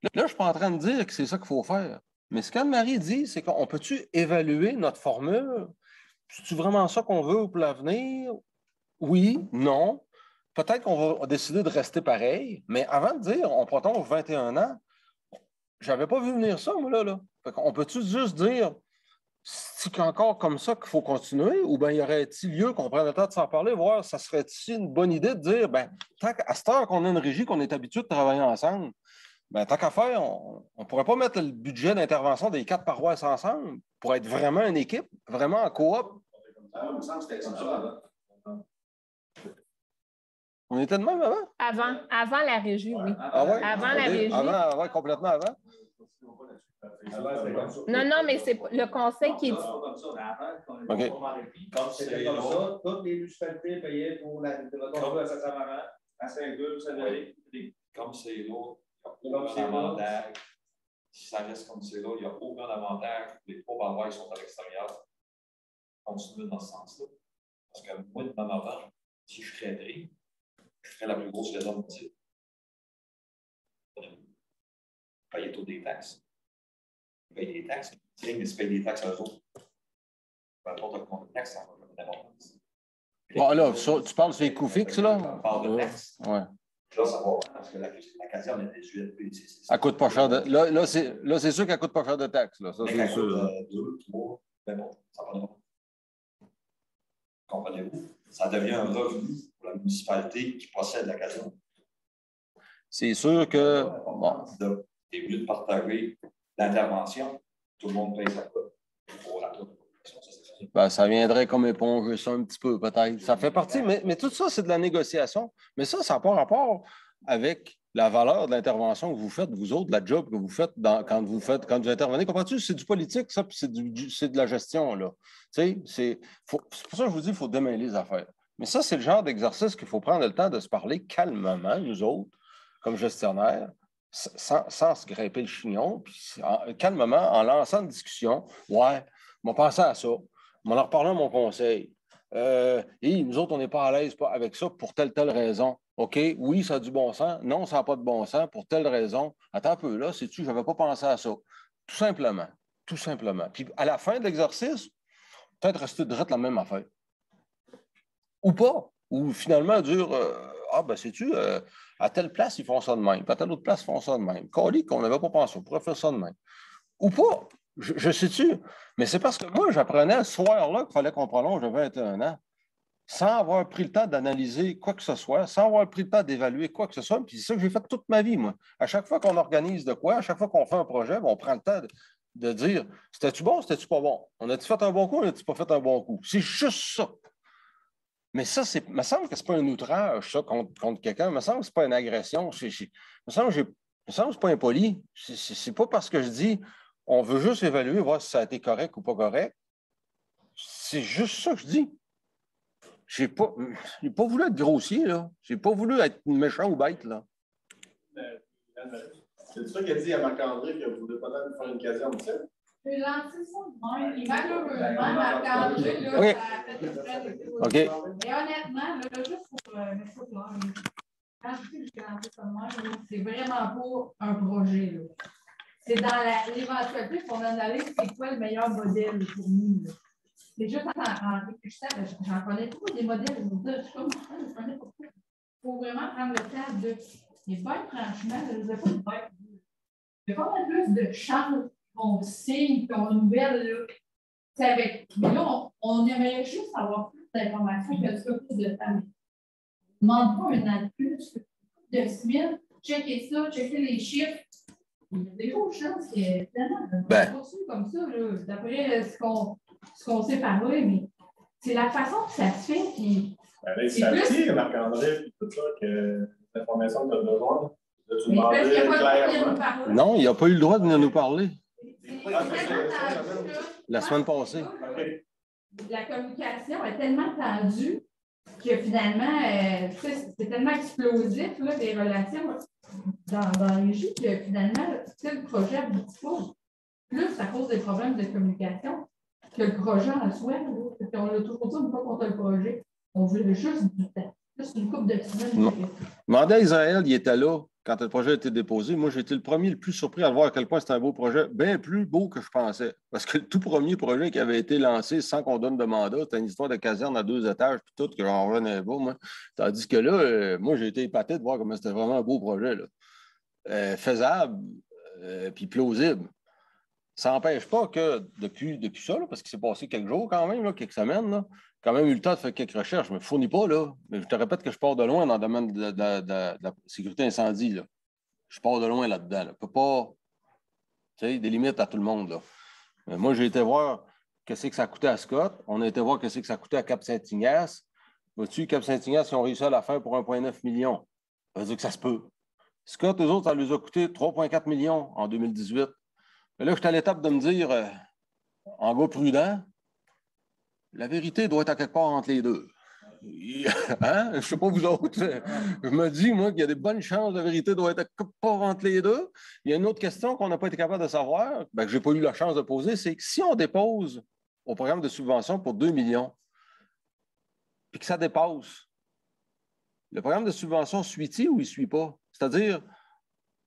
Là, je ne suis pas en train de dire que c'est ça qu'il faut faire. Mais ce qu'Anne-Marie dit, c'est qu'on peut-tu évaluer notre formule? C'est-tu vraiment ça qu'on veut pour l'avenir? Oui, non. Peut-être qu'on va décider de rester pareil, mais avant de dire on prolonge 21 ans, je n'avais pas vu venir ça, moi, là. On peut-tu juste dire c'est encore comme ça qu'il faut continuer ou bien y aurait-il lieu qu'on prenne le temps de s'en parler, voir ça serait-il une bonne idée de dire, bien, à cette heure qu'on a une régie, qu'on est habitué de travailler ensemble, bien, tant qu'à faire, on ne pourrait pas mettre le budget d'intervention des 4 paroisses ensemble pour être vraiment une équipe, vraiment en coop. Il me semble que c'était comme ça avant. On était de même avant? Avant la régie, oui. Ah ouais? Avant la régie. Avant, ouais, complètement avant? Non, mais c'est le conseil qui est... OK. Comme c'était comme ça, toutes les municipalités payaient pour la retour à Saint-Samarin, à Saint-Gul, Saint-Denis. Comme c'est là, il n'y a aucun avantage. Si ça reste comme c'est là, il n'y a aucun avantage. Les trois barbares qui sont à l'extérieur continuent dans ce sens-là. Parce que moi, de ma part, si je traiterais, je ferais la plus grosse raison de dire. Payer tous des taxes. Payer des taxes. Tiens, mais si payer des taxes à eux autres. Peu importe le compte de taxes, ça n'a pas d'importance. Bon, là, tu parles sur les coûts fixes, là? On parle de taxes. Ouais. Là, ça va, parce que la caserne est ULP. Elle coûte pas cher de. Là, c'est sûr qu'elle coûte pas cher de taxes. Là. Ça, c'est sûr. 2, 3, mais bon, ça va pas. Comprenez-vous? Ça devient un revenu pour la municipalité qui possède la caserne. C'est sûr que. Bon. C'est mieux de partager l'intervention. Tout le monde paye sa cote. Ben, ça viendrait comme éponger ça un petit peu, peut-être. Ça fait partie, mais tout ça, c'est de la négociation. Mais ça n'a pas rapport avec la valeur de l'intervention que vous faites, vous autres, de la job que vous faites quand vous intervenez. Comprends-tu? C'est du politique, ça, puis c'est de la gestion, là. Tu sais, c'est pour ça que je vous dis qu'il faut démêler les affaires. Mais ça, c'est le genre d'exercice qu'il faut prendre le temps de se parler calmement, nous autres, comme gestionnaires, sans se grimper le chignon, puis calmement, en lançant une discussion. Ouais, on va penser à ça. On en reparlant à mon conseil. Nous autres, on n'est pas à l'aise avec ça pour telle raison. OK, oui, ça a du bon sens. Non, ça n'a pas de bon sens pour telle raison. Attends un peu, là, sais-tu, je n'avais pas pensé à ça. Tout simplement. Tout simplement. Puis à la fin de l'exercice, peut-être rester direct la même affaire. Ou pas. Ou finalement dire ben sais-tu, à telle place, ils font ça de même. Puis à telle autre place, ils font ça de même. Colique, qu'on n'avait pas pensé, on pourrait faire ça de même. Ou pas. Je sais-tu, mais c'est parce que moi, j'apprenais ce soir-là qu'il fallait qu'on prolonge de 21 ans, sans avoir pris le temps d'analyser quoi que ce soit, sans avoir pris le temps d'évaluer quoi que ce soit. Puis c'est ça que j'ai fait toute ma vie, moi. À chaque fois qu'on organise de quoi, à chaque fois qu'on fait un projet, on prend le temps de dire c'était-tu bon, c'était-tu pas bon? On a-tu fait un bon coup, on a-tu pas fait un bon coup? C'est juste ça. Mais ça, il me semble que ce n'est pas un outrage, ça, contre quelqu'un. Il me semble que ce n'est pas une agression. Il me semble que ce n'est pas impoli. C'est pas parce que je dis on veut juste évaluer, voir si ça a été correct ou pas correct. C'est juste ça que je dis. Je n'ai pas voulu être grossier, là. Je n'ai pas voulu être méchant ou bête, là. C'est ça qu'il a dit à Marc-André que vous voulez peut-être faire une caserne, tu sais? J'ai lancé ça de même. Et malheureusement, Marc-André, là, okay. ça a fait exprès. OK. Mais honnêtement, là, juste pour mettre ça clair, quand je dis que j'ai lancé ça de même, c'est vraiment pas un projet, là. C'est dans l'éventualité qu'on analyse c'est quoi le meilleur modèle pour nous. Là. C'est juste en réfléchissant, j'en connais pas des modèles. Je suis comme je connais pas. Il faut vraiment prendre le temps de. Mais bien franchement, je ne sais pas de bête. Il y a pas mal plus de chances qu'on signe, qu'on nouvelle, là, c'est avec. Mais là, on aimerait juste avoir plus d'informations que ce plus de temps. On ne demande pas un an de plus, de semaines, checker ça, checker les chiffres. Il y a des grosses chances que finalement, on continue comme ça, d'après ce qu'on sait parler, mais c'est la façon que ça se fait. Puis, c'est plus... Marc-André, tout ça, que l'information que tu as besoin. Non, il n'a pas eu le droit de venir nous parler. La semaine passée. La communication est tellement tendue que finalement, c'est tellement explosif, là, des relations dans les jeux, que finalement, le projet aboutit pas. Plus à cause des problèmes de communication que le projet en soi. On l'a toujours dit une fois contre le projet. On voulait juste du temps. Juste une couple de semaines. Demandez à Israël, il était là quand le projet a été déposé. Moi, j'ai été le premier le plus surpris à voir à quel point c'était un beau projet, bien plus beau que je pensais. Parce que le tout premier projet qui avait été lancé sans qu'on donne de mandat, c'était une histoire de caserne à 2 étages, puis tout, que j'en revenais pas, moi. Tandis que là, moi, j'ai été épaté de voir comment c'était vraiment un beau projet, là. Faisable, puis plausible. Ça n'empêche pas que depuis ça, là, parce qu'il s'est passé quelques jours quand même, là, quelques semaines, là, quand même eu le temps de faire quelques recherches. Je ne me fournis pas, là. Mais je te répète que je pars de loin dans le domaine de la sécurité incendie, là. Je pars de loin là-dedans. Là. Je ne peux pas... Tu sais, des limites à tout le monde, là. Mais moi, j'ai été voir qu'est-ce que ça coûtait à Scott. On a été voir qu'est-ce que ça coûtait à Cap-Saint-Ignace. Vois-tu, Cap-Saint-Ignace, ils ont réussi à la faire pour 1,9 million. Ça veut dire que ça se peut. Scott, eux autres, ça leur a coûté 3,4 millions en 2018. Mais là, je suis à l'étape de me dire, en gars prudent, la vérité doit être à quelque part entre les deux. Hein? Je ne sais pas vous autres. Je me dis, moi, qu'il y a des bonnes chances, la vérité doit être à quelque part entre les deux. Il y a une autre question qu'on n'a pas été capable de savoir, que je n'ai pas eu la chance de poser, c'est que si on dépose au programme de subvention pour 2 millions, puis que ça dépasse, le programme de subvention suit-il ou il ne suit pas? C'est-à-dire,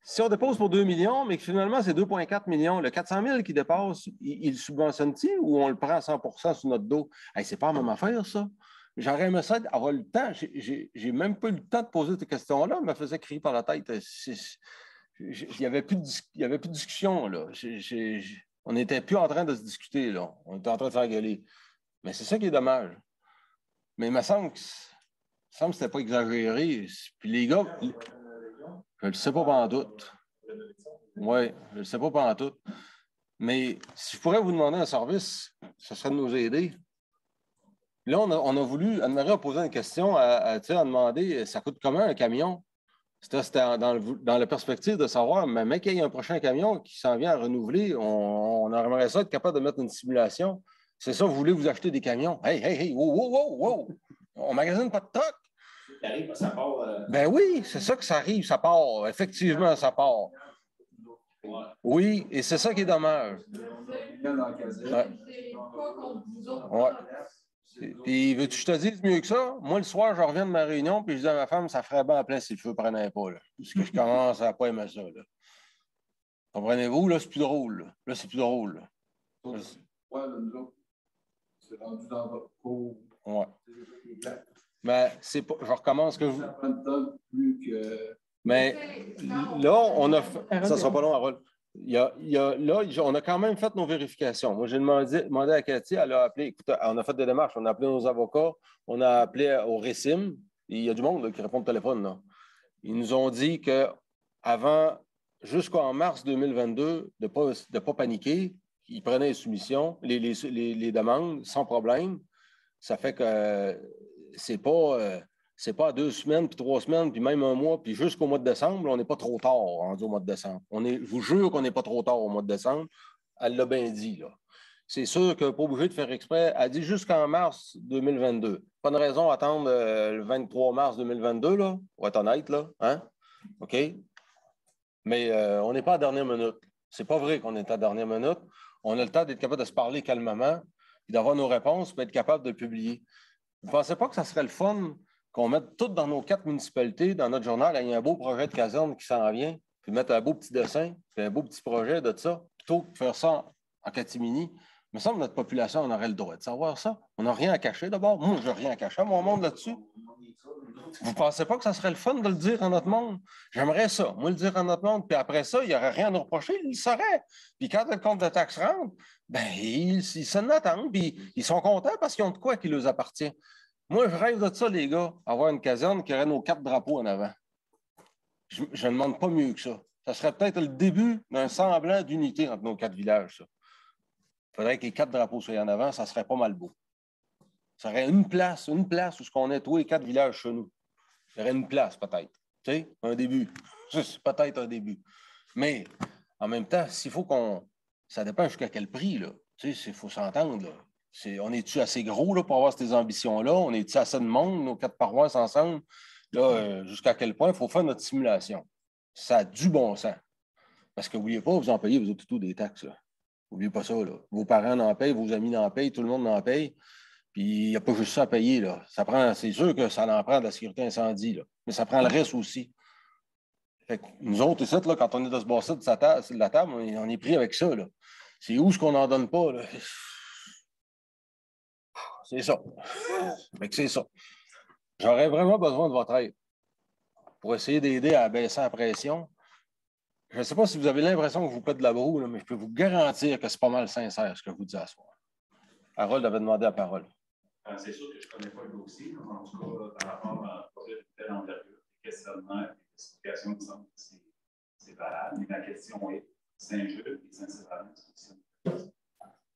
si on dépose pour 2 millions, mais que finalement, c'est 2,4 millions, le 400 000 qui dépasse, il subventionne-t-il ou on le prend à 100% sur notre dos? Hey, c'est pas la même affaire, ça. J'aurais aimé ça avoir le temps. J'ai même pas eu le temps de poser ces questions-là. Elle me faisait crier par la tête. Il n'y avait plus de discussion, là. On n'était plus en train de se discuter, là. On était en train de s'engueuler. Mais c'est ça qui est dommage. Mais il me semble que c'était pas exagéré. Puis les gars... Je ne le sais pas pantoute. Oui, je ne le sais pas pantoute. Mais si je pourrais vous demander un service, ce serait de nous aider. Là, on a voulu, Anne-Marie a posé une question, a demandé, ça coûte comment un camion? C'était dans la perspective de savoir, mais qu'il y ait un prochain camion qui s'en vient à renouveler, on aimerait ça être capable de mettre une simulation. C'est ça, vous voulez vous acheter des camions? Hey, wow! On magasine pas de troc. Arrive, ça part, Ben oui, c'est ça que ça arrive, ça part. Effectivement, ça part. Oui, et c'est ça qui est dommage. Ouais. Puis, veux-tu que je te dise mieux que ça? Moi, le soir, je reviens de ma réunion, puis je dis à ma femme, ça ferait bien à plein si le feu prenait pas. Là. Parce que je commence à pas aimer ça. Là. Comprenez-vous? Là, c'est plus drôle. Là, c'est plus drôle. Ouais, nous autres, c'est rendu dans votre cours. Ouais. Mais c'est pas. Je recommence que vous. Ça prend plus que. Mais là, on a fait. Ça ne sera pas long, Harold. Là, on a quand même fait nos vérifications. Moi, j'ai demandé à Cathy, elle a appelé, écoute, on a fait des démarches, on a appelé nos avocats, on a appelé au RECIM. Il y a du monde là, qui répond au téléphone. Là. Ils nous ont dit qu'avant, jusqu'en mars 2022, de ne pas paniquer, ils prenaient les soumissions, les demandes sans problème. Ça fait que c'est pas 2 semaines, puis 3 semaines, puis même un mois, puis jusqu'au mois de décembre, on n'est pas trop tard rendu au mois de décembre. Je vous jure qu'on n'est pas trop tard au mois de décembre. Elle l'a bien dit, là. C'est sûr qu'elle n'est pas obligée de faire exprès. Elle dit jusqu'en mars 2022. Pas de raison d'attendre le 23 mars 2022, là. On va être honnête, là. Hein? OK? Mais on n'est pas à la dernière minute. C'est pas vrai qu'on est à la dernière minute. On a le temps d'être capable de se parler calmement, puis d'avoir nos réponses, puis être capable de le publier. Vous ne pensez pas que ça serait le fun qu'on mette tout dans nos 4 municipalités, dans notre journal, il y a un beau projet de caserne qui s'en vient, puis mettre un beau petit dessin, puis un beau petit projet de ça, plutôt que de faire ça en catimini? Il me semble que notre population, on aurait le droit de savoir ça. On n'a rien à cacher d'abord. Moi, je n'ai rien à cacher à mon monde là-dessus. Vous ne pensez pas que ça serait le fun de le dire à notre monde? J'aimerais ça. Moi, le dire à notre monde, puis après ça, il n'y aurait rien à nous reprocher, ils le sauraient. Puis quand le compte de taxe rentre, ben, ils s'en attendent, puis ils sont contents parce qu'ils ont de quoi qui leur appartient. Moi, je rêve de ça, les gars, avoir une caserne qui aurait nos 4 drapeaux en avant. Je ne demande pas mieux que ça. Ça serait peut-être le début d'un semblant d'unité entre nos 4 villages, ça. Il faudrait que les 4 drapeaux soient en avant, ça serait pas mal beau. Ça aurait une place où on est tous les 4 villages chez nous. Il y aurait une place, peut-être. Tu sais, un début. C'est peut-être un début. Mais, en même temps, s'il faut qu'on... Ça dépend jusqu'à quel prix, là. Tu sais, il faut s'entendre, là. On est-tu assez gros, là, pour avoir ces ambitions-là? On est-tu assez de monde, nos 4 paroisses ensemble? Là, jusqu'à quel point il faut faire notre simulation? Ça a du bon sens. Parce que n'oubliez pas, vous en payez, vous êtes tous des taxes, là. N'oubliez pas ça, là. Vos parents en payent, vos amis en payent, tout le monde en paye. Puis il n'y a pas juste ça à payer, là. C'est sûr que ça en prend de la sécurité incendie, là. Mais ça prend le reste aussi. Fait que nous autres, ici, là, quand on est dans ce bas-ci de la table, on est pris avec ça, là. C'est où ce qu'on n'en donne pas, là? C'est ça. Fait que c'est ça. J'aurais vraiment besoin de votre aide pour essayer d'aider à baisser la pression. Je ne sais pas si vous avez l'impression que je vous pète de la broue, là, mais je peux vous garantir que c'est pas mal sincère ce que je vous dis à ce soir. Harold avait demandé la parole. C'est sûr que je ne connais pas le dossier, mais en tout cas, par rapport à un projet de telle envergure, les questionnements et les explications me semblent que c'est valable. Mais la question est Saint-Jules et Saint-Séverin,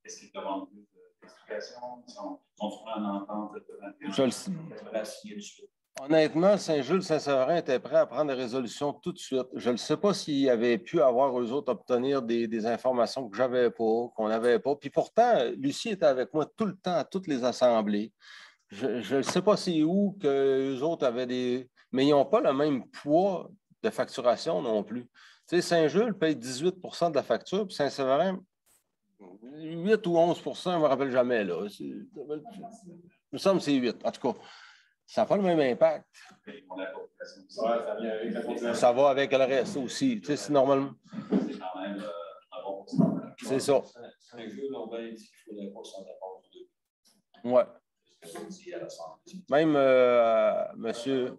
est-ce qu'ils demandent plus d'explications? Sont-ils prêts à en entendre? Je le sais. Honnêtement, Saint-Jules, Saint-Séverin étaient prêts à prendre des résolutions tout de suite. Je ne sais pas s'ils avaient pu avoir, eux autres, obtenir des informations que je n'avais pas, qu'on n'avait pas. Puis pourtant, Lucie était avec moi tout le temps à toutes les assemblées. Je ne sais pas c'est où qu'eux autres avaient des... Mais ils n'ont pas le même poids de facturation non plus. Tu sais, Saint-Jules paye 18 de la facture, puis Saint-Séverin, 8 ou 11 je ne me rappelle jamais. Là. Il me semble que c'est 8, en tout cas. Ça n'a pas le même impact. Ça va avec le reste aussi. Tu sais, c'est normalement. C'est ça. Oui. Même monsieur.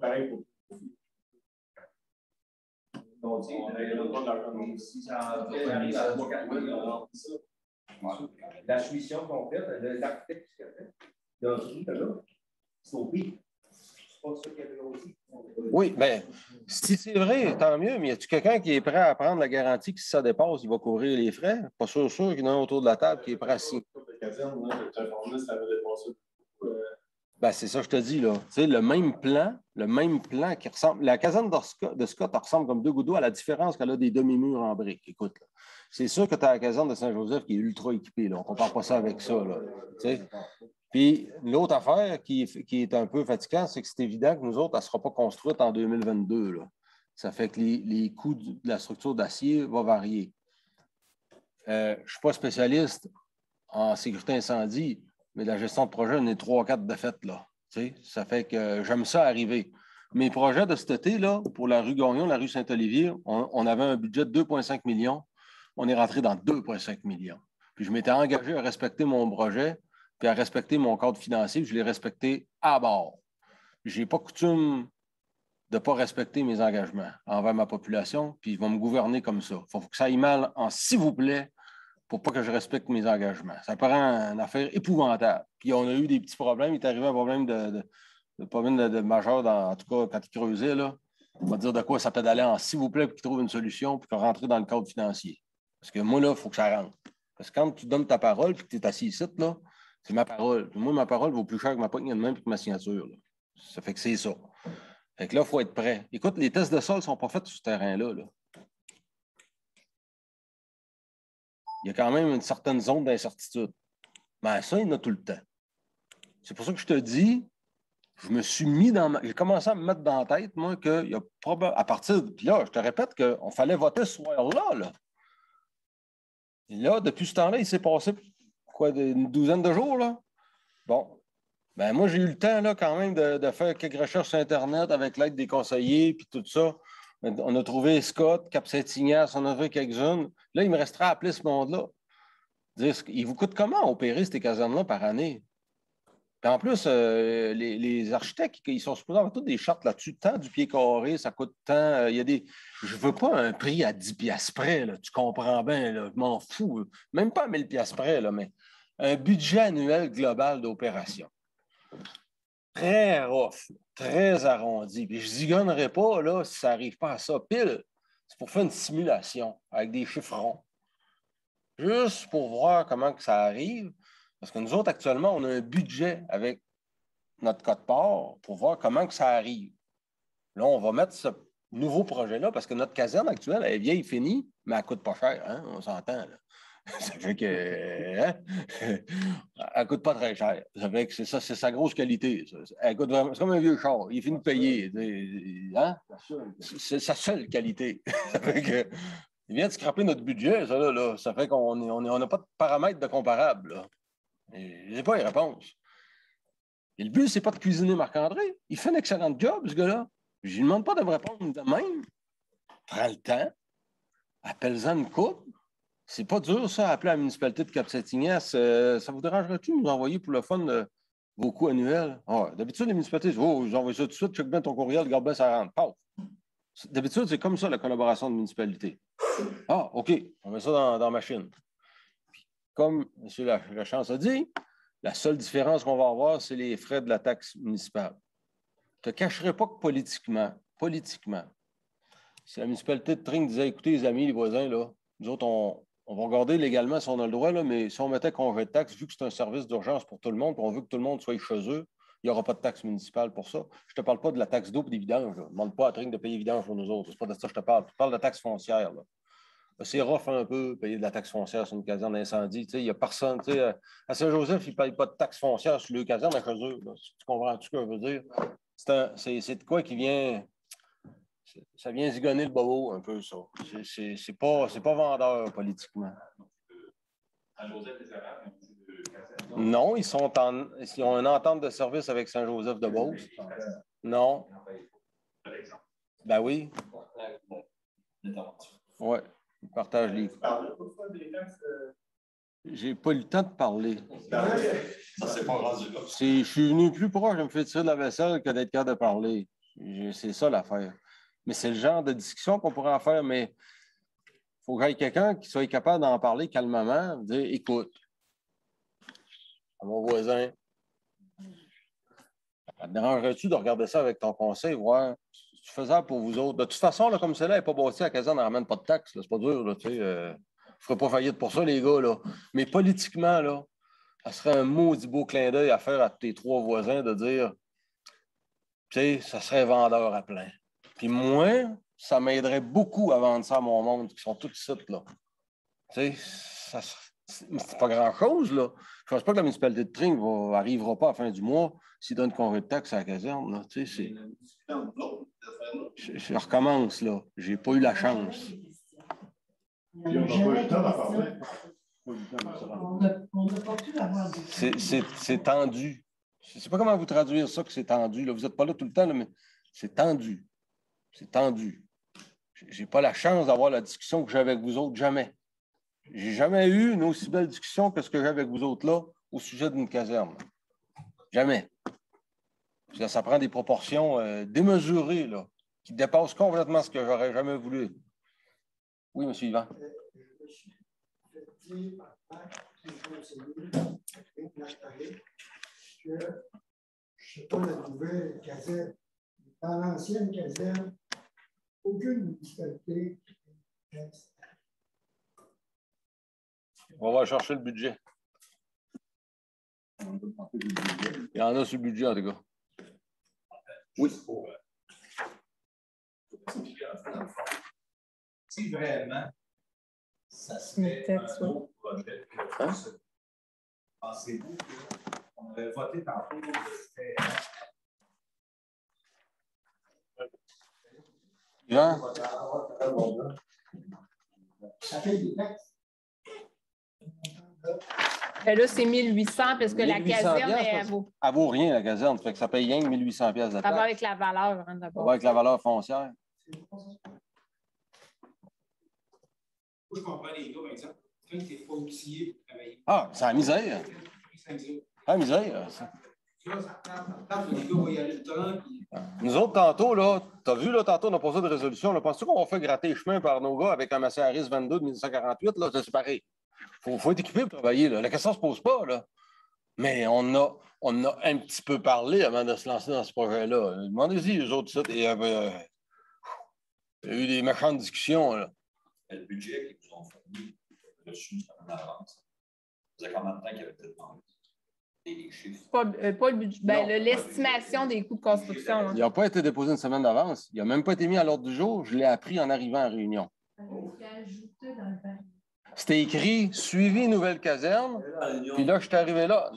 La soumission complète, l'architecte qui a fait, c'est au prix. Oui, bien, si c'est vrai, tant mieux, mais y a-t-il quelqu'un qui est prêt à prendre la garantie que si ça dépasse, il va couvrir les frais? Pas sûr qu'il y en a un autour de la table qui est prêt à signer. Ben, c'est ça que je te dis, là. Tu sais, le même plan qui ressemble. La caserne de Scott ressemble comme 2 gouttes d'eau à la différence qu'elle a des demi-murs en briques. Écoute, là. C'est sûr que tu as la caserne de Saint-Joseph qui est ultra équipée, là. On ne compare pas ça avec ça, là. Tu sais? Puis l'autre affaire qui est un peu fatigante, c'est que c'est évident que nous autres, elle ne sera pas construite en 2022. Là. Ça fait que les coûts de la structure d'acier vont varier. Je ne suis pas spécialiste en sécurité incendie, mais la gestion de projet, on est 3-4 de fait. Là. Ça fait que j'aime ça arriver. Mes projets de cet été, là, pour la rue Gagnon, la rue Saint-Olivier, on avait un budget de 2,5 millions. On est rentré dans 2,5 millions. Puis je m'étais engagé à respecter mon projet puis à respecter mon cadre financier, puis je l'ai respecté à bord. Je n'ai pas coutume de ne pas respecter mes engagements envers ma population, puis ils vont me gouverner comme ça. Il faut que ça aille mal en s'il vous plaît pour pas que je respecte mes engagements. Ça paraît une affaire épouvantable. Puis on a eu des petits problèmes. Il est arrivé un problème de majeur, en tout cas, quand il creusait, là. On va dire de quoi ça peut aller en s'il vous plaît pour qu'il trouve une solution puis qu'il rentre dans le cadre financier. Parce que moi, là, il faut que ça rentre. Parce que quand tu donnes ta parole puis que tu es assis ici, là, c'est ma parole. Puis moi, ma parole vaut plus cher que ma poignée de main et que ma signature. Là. Ça fait que c'est ça. Fait que là, il faut être prêt. Écoute, les tests de sol ne sont pas faits sur ce terrain-là. Là. Il y a quand même une certaine zone d'incertitude. Mais ça, il y en a tout le temps. C'est pour ça que je te dis, je me suis mis j'ai commencé à me mettre dans la tête, moi, qu'il y a probablement. À partir de. Puis là, je te répète qu'il fallait voter ce soir-là. Là. Et là, depuis ce temps-là, il s'est passé une douzaine de jours, là? Bon. Ben moi, j'ai eu le temps, là, quand même, de faire quelques recherches sur Internet avec l'aide des conseillers, puis tout ça. On a trouvé Scott, Cap-Saint-Ignace, on a vu quelques-unes. Là, il me restera à appeler ce monde-là. Dire, il vous coûte comment opérer ces casernes-là par année? Puis en plus, les architectes, ils sont supposés avoir toutes des chartes là-dessus. Tant du pied carré, ça coûte tant. Il y a des. Je ne veux pas un prix à 10 piastres près, là, tu comprends bien, là, je m'en fous. Même pas à 1000 piastres près, là, mais un budget annuel global d'opération. Très rough, très arrondi. Puis je ne zigonnerai pas là, si ça n'arrive pas à ça. Pile, c'est pour faire une simulation avec des chiffrons. Juste pour voir comment que ça arrive. Parce que nous autres, actuellement, on a un budget avec notre code-part pour voir comment que ça arrive. Là, on va mettre ce nouveau projet-là parce que notre caserne actuelle, elle est vieille, finie, mais elle ne coûte pas cher. Hein? On s'entend, là. Ça fait que. Hein? Elle ne coûte pas très cher. Ça fait que c'est ça, c'est sa grosse qualité. Elle coûte vraiment, c'est comme un vieux char. Il est fini de payer. Hein? C'est sa seule qualité. Ça fait que. Il vient de scraper notre budget, ça, là. Ça fait qu'on n'a pas de paramètres de comparable. Là. Je n'ai pas les réponses. Et le but, c'est pas de cuisiner Marc-André. Il fait un excellent job, ce gars-là. Je ne lui demande pas de me répondre de même. Prends le temps. Appelle-en une coupe. C'est pas dur, ça, à appeler à la municipalité de Cap-Saint-Ignace. Ça vous dérangerait-tu de nous envoyer pour le fun vos coûts annuels? Ah, d'habitude, les municipalités disent, oh, j'envoie ça tout de suite, check bien ton courriel, garde bien ça rentre. Paf! D'habitude, c'est comme ça, la collaboration de municipalité. Ah, OK, on met ça dans la machine. Comme M. Lachance a dit, la seule différence qu'on va avoir, c'est les frais de la taxe municipale. Je ne te cacherai pas que politiquement, si la municipalité de Tring disait, écoutez, les amis, les voisins, là, nous autres, on va regarder légalement si on a le droit, là, mais si on mettait congé de taxe, vu que c'est un service d'urgence pour tout le monde, puis on veut que tout le monde soit chez eux, il n'y aura pas de taxe municipale pour ça. Je ne te parle pas de la taxe d'eau et des vidanges. Je ne demande pas à Tring de payer vidanges pour nous autres. Ce n'est pas de ça que je te parle. Je te parle de la taxe foncière. Là. C'est rough un peu, payer de la taxe foncière sur une caserne d'incendie. Il n'y a personne. À Saint-Joseph, ils ne payent pas de taxe foncière sur le caserne à chez eux. Là. Tu comprends ce que je veux dire? C'est de quoi qui vient. Ça vient zigonner le bobo un peu, ça. C'est pas vendeur politiquement. Saint-Joseph des Arabes, non, ils ont une entente de service avec Saint-Joseph de Beauce. Non. Ben oui. Oui, ils partagent les coûts. J'ai pas eu le temps de parler. Ça, c'est pas rendu là. Je suis venu plus proche de me faire tirer de la vaisselle que d'être capable de parler. C'est ça l'affaire. Mais c'est le genre de discussion qu'on pourrait en faire, mais il faut qu'il y ait quelqu'un qui soit capable d'en parler calmement, de dire, écoute, à mon voisin, ça te dérangerait-tu de regarder ça avec ton conseil, voir si c'est faisable pour vous autres? De toute façon, là, comme c'est là, elle n'est pas bâtie à la caserne, elle ne ramène pas de taxes. C'est pas dur, là, tu sais. Je ne ferai pas faillite pour ça, les gars, là. Mais politiquement, là, ça serait un maudit beau clin d'œil à faire à tes trois voisins de dire, tu sais, ça serait vendeur à plein. Puis moi, ça m'aiderait beaucoup à vendre ça à mon monde, qui sont tous ici, là. Tu sais, c'est pas grand-chose, là. Je ne pense pas que la municipalité de Tring n'arrivera pas à la fin du mois s'il donne congé de taxe à la caserne, là. Tu sais, je recommence, là. J'ai pas eu la chance. C'est tendu. Je ne sais pas comment vous traduire ça, que c'est tendu. Là. Vous n'êtes pas là tout le temps, là, mais c'est tendu. C'est tendu. Je n'ai pas la chance d'avoir la discussion que j'ai avec vous autres, jamais. J'ai jamais eu une aussi belle discussion que ce que j'ai avec vous autres là au sujet d'une caserne. Jamais. Ça prend des proportions démesurées, là, qui dépassent complètement ce que j'aurais jamais voulu. Oui, M. Yvan. Je ne sais pas la nouvelle caserne. Dans l'ancienne caserne, aucune municipalité. On va chercher le budget. Il y en a sur le budget, en tout cas. Oui. Si vraiment, ça serait un autre projet. Pensez-vous qu'on aurait voté tantôt de faire... Ça fait des taxes. Ben là, c'est 1800 parce que la caserne, elle vaut. Elle vaut rien, la caserne. Fait que ça paye rien que 1800 de taxes. Ça va avec la valeur. Hein, ça va avec la valeur foncière. Moi, je comprends les gars, par exemple. Quand tu n'es pas outillé pour travailler. Ah, c'est la misère. C'est la misère. Là, ça tape, les gars vont y aller le temps. Puis... Nous autres, tantôt, là, tu as vu, là, tantôt, on a posé de résolution. Penses-tu qu'on va faire gratter les chemins par nos gars avec un Massey Harris 22 de 1948? Là, c'est pareil. Il faut être équipé pour travailler. Là. La question ne se pose pas. Là. Mais on a un petit peu parlé avant de se lancer dans ce projet-là. Demandez-y, eux autres, ça. Il y a eu des méchantes discussions. Là. Le budget qu'ils nous ont fourni, reçu en avance. Ça faisait combien de temps qu'il y avait peut-être demandé des chiffres? Pas le budget, l'estimation des coûts de construction. Il n'a pas été déposé une semaine d'avance. Il n'a même pas été mis à l'ordre du jour. Je l'ai appris en arrivant à réunion. C'était écrit « Suivi nouvelle caserne ». Puis là, je suis arrivé là.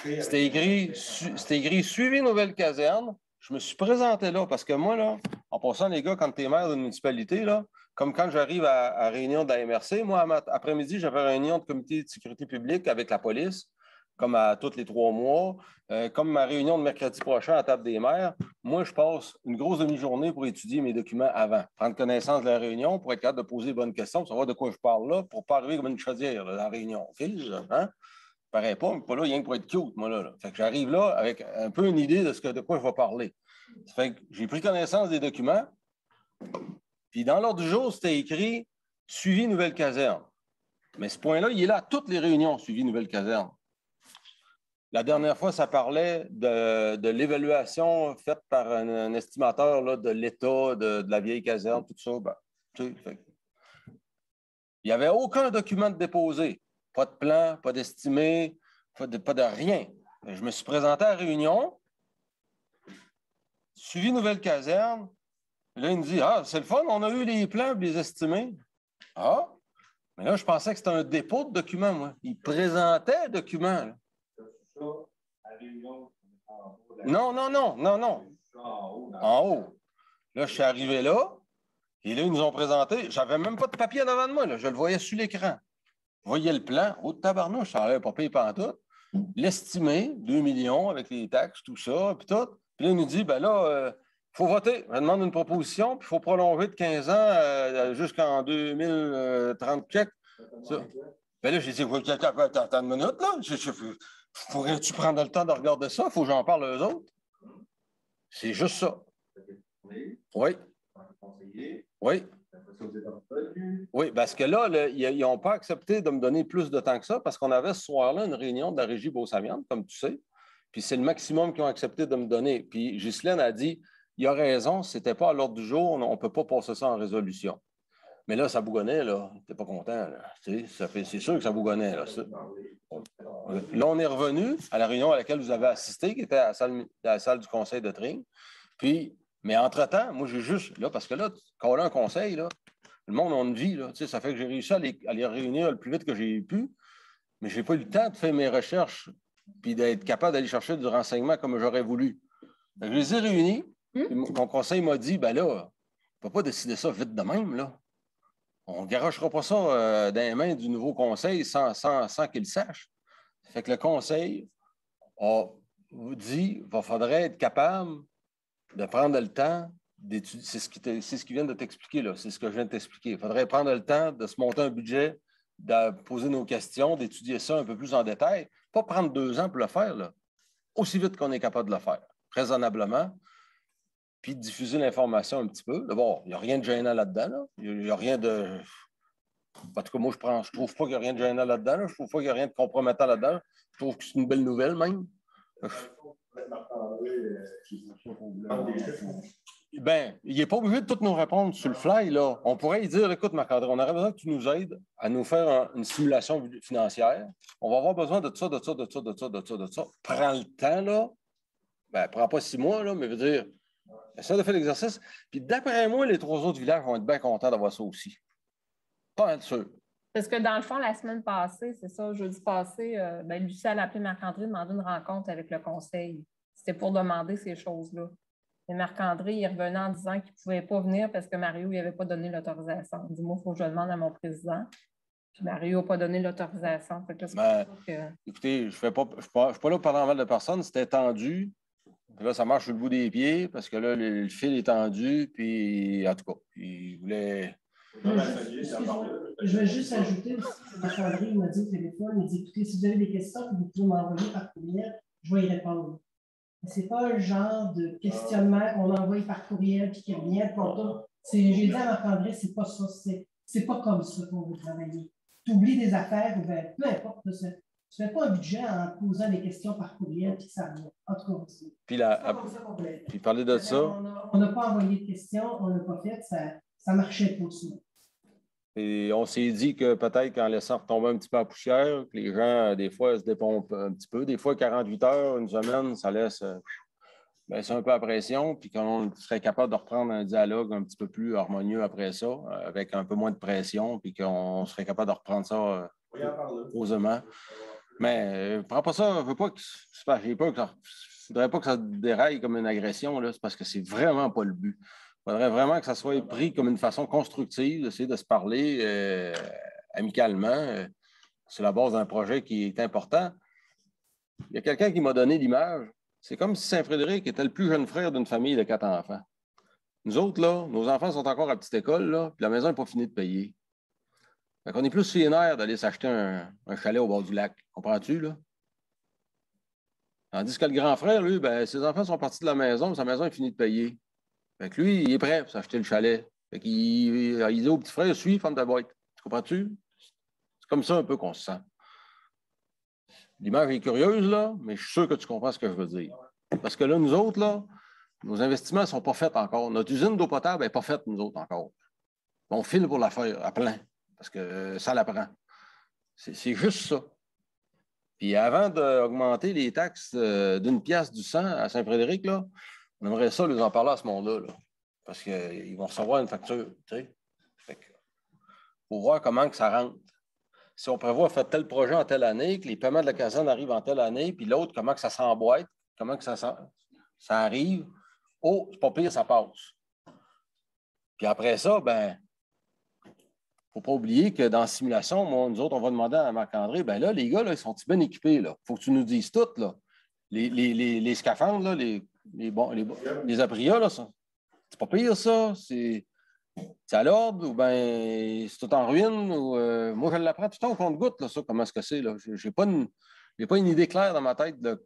C'était écrit « Suivi nouvelle caserne ». Je me suis présenté là parce que moi, là, en passant, les gars, quand tu es maire d'une municipalité, là, comme quand j'arrive à réunion de la MRC, moi, après-midi, j'avais réunion de comité de sécurité publique avec la police, comme à tous les 3 mois. Comme ma réunion de mercredi prochain à la table des maires, moi, je passe une grosse demi-journée pour étudier mes documents avant, prendre connaissance de la réunion pour être capable de poser les bonnes questions, pour savoir de quoi je parle là, pour ne pas arriver comme une chaudière là, dans la réunion. OK? Hein? Pareil pas, mais pas là, rien que pour être cute, moi, là. Fait que j'arrive là avec un peu une idée de quoi je vais parler. Ça fait que j'ai pris connaissance des documents, puis dans l'ordre du jour, c'était écrit « Suivi nouvelle caserne ». Mais ce point-là, il est là à toutes les réunions, suivi nouvelle caserne. La dernière fois, ça parlait de l'évaluation faite par un estimateur là, de l'état de la vieille caserne, tout ça. Ben, tu sais, il n'y avait aucun document de déposé. Pas de plan, pas d'estimé, pas de rien. Je me suis présenté à la réunion, suivi nouvelle caserne. Là, il me dit « Ah, c'est le fun, on a eu les plans et les estimés. » Ah, mais là, je pensais que c'était un dépôt de documents, moi. Il présentait le document. Là. Non. En haut. Là, je suis arrivé là, et là, ils nous ont présenté. Je n'avais même pas de papier devant de moi, là. Je le voyais sur l'écran. Je voyais le plan. Oh, tabarnouche, ça n'avait pas payé pantoute. L'estimé, 2 millions avec les taxes, tout ça, puis tout. Puis là, il nous dit, ben là, il faut voter. On demande une proposition, puis il faut prolonger de 15 ans jusqu'en 2030 check. Ben là, j'ai dit, attends une minute, là. Faudrait-tu prendre le temps de regarder ça? Il faut que j'en parle aux autres. C'est juste ça. Oui. Oui. Oui, parce que là, ils n'ont pas accepté de me donner plus de temps que ça parce qu'on avait ce soir-là une réunion de la régie Beauce-Amiante, comme tu sais. Puis c'est le maximum qu'ils ont accepté de me donner. Puis Ghislaine a dit, il a raison, ce n'était pas à l'ordre du jour, on ne peut pas passer ça en résolution. Mais là, ça bougonnait, là. Tu n'es pas content, là. C'est sûr que ça bougonnait, là. Là, on est revenu à la réunion à laquelle vous avez assisté, qui était à la salle du conseil de Tring. Puis, mais entre-temps, moi, j'ai juste, là, parce que là, quand on a un conseil, là, le monde a une vie, là. Ça fait que j'ai réussi à les réunir le plus vite que j'ai pu, mais je n'ai pas eu le temps de faire mes recherches puis d'être capable d'aller chercher du renseignement comme j'aurais voulu. Donc, je les ai réunis, puis mon conseil m'a dit, ben là, on ne peut pas décider ça vite de même, là. On ne garochera pas ça dans les mains du nouveau conseil sans qu'il le sache. Fait que le conseil a dit qu'il faudrait être capable de prendre le temps d'étudier. C'est ce qui vient de t'expliquer, là. C'est ce que je viens de t'expliquer. Il faudrait prendre le temps de se monter un budget, de poser nos questions, d'étudier ça un peu plus en détail. Pas prendre 2 ans pour le faire, là. Aussi vite qu'on est capable de le faire, raisonnablement. Puis de diffuser l'information un petit peu. D'abord, il n'y a rien de gênant là-dedans. Là. Il n'y a rien de... En tout cas, moi, je ne trouve pas qu'il n'y a rien de gênant là-dedans. Là. Je ne trouve pas qu'il n'y a rien de compromettant là-dedans. Je trouve que c'est une belle nouvelle, même. Bien, il n'est pas obligé de tout nous répondre sur le fly. Là. On pourrait lui dire, écoute, Marc-André, on aurait besoin que tu nous aides à nous faire une simulation financière. On va avoir besoin de ça. Prends le temps, là. Bien, prends pas 6 mois, là, mais veut dire... Essaie de faire l'exercice. Puis d'après moi, les 3 autres villages vont être bien contents d'avoir ça aussi. Pas être sûr. Parce que dans le fond, la semaine passée, c'est ça, jeudi passé, Lucie a appelé Marc-André, demandé une rencontre avec le conseil. C'était pour demander ces choses-là. Et Marc-André, il revenait en disant qu'il ne pouvait pas venir parce que Mario lui avait pas donné l'autorisation. Il dit, moi, il faut que je le demande à mon président. Puis Mario n'a pas donné l'autorisation. Écoutez, je ne suis pas là pour parler en mal de personne. C'était tendu. Là, ça marche sur le bout des pieds parce que là, le fil est tendu. Puis, en tout cas, il voulait Je vais juste ajouter aussi que Marc-André m'a dit au téléphone, il dit, écoutez, si vous avez des questions, vous pouvez m'envoyer par courriel, je vais y répondre. Ce n'est pas le genre de questionnement qu'on envoie par courriel puis qui revient pour tout. J'ai dit à Marc-André, c'est pas ça, c'est pas comme ça qu'on veut travailler. Tu oublies des affaires, ou bien, peu importe, tu ne fais pas un budget en posant des questions par courriel puis ça revient. En tout cas, puis parler de ça. On n'a pas envoyé de questions, on ne l'a pas fait, ça marchait pour ça. Et on s'est dit que peut-être qu'en laissant retomber un petit peu la poussière, que les gens, des fois, se dépompent un petit peu. Des fois, 48 heures, une semaine, ça laisse baisser un peu la pression, puis qu'on serait capable de reprendre un dialogue un petit peu plus harmonieux après ça, avec un peu moins de pression, puis qu'on serait capable de reprendre ça posément. Mais prends pas ça, je veux pas que. J'ai peur que ça. Je ne voudrais pas que ça déraille comme une agression, là, c'est parce que c'est vraiment pas le but. Il faudrait vraiment que ça soit pris comme une façon constructive, d'essayer de se parler amicalement sur la base d'un projet qui est important. Il y a quelqu'un qui m'a donné l'image. C'est comme si Saint-Frédéric était le plus jeune frère d'une famille de 4 enfants. Nous autres, là, nos enfants sont encore à petite école, là, puis la maison n'est pas finie de payer. Fait qu'on est plus sur les nerfs d'aller s'acheter un chalet au bord du lac. Comprends-tu, là? Tandis que le grand frère, lui, ben, ses enfants sont partis de la maison, sa maison est finie de payer. Fait que lui, il est prêt pour s'acheter le chalet. Fait qu'il dit au petit frère, suis, ferme ta boîte. Tu comprends-tu? C'est comme ça un peu qu'on se sent. L'image est curieuse, là, mais je suis sûr que tu comprends ce que je veux dire. Parce que là, nous autres, là, nos investissements ne sont pas faits encore. Notre usine d'eau potable n'est pas faite, nous autres, encore. On file pour la faire à plein, parce que ça la prend. C'est juste ça. Puis avant d'augmenter les taxes d'une pièce du 100 à Saint-Frédéric, là, on aimerait ça les en parler à ce monde-là, là, parce qu'ils vont recevoir une facture. Pour voir comment que ça rentre. Si on prévoit faire tel projet en telle année, que les paiements de la caserne arrivent en telle année, puis l'autre, comment que ça s'emboîte, comment que ça arrive. Oh, c'est pas pire, ça passe. Puis après ça, ben, il ne faut pas oublier que dans la simulation, nous autres, on va demander à Marc-André, ben là, les gars, là, ils sont bien équipés, là. Il faut que tu nous dises tout, là. Les scaphandres, là, les abria, là, c'est pas pire, ça. C'est à l'ordre, ou bien c'est tout en ruine, ou moi, je l'apprends tout le temps au compte-goutte, là, ça, comment est-ce que c'est, là. Je n'ai pas une idée claire dans ma tête, là.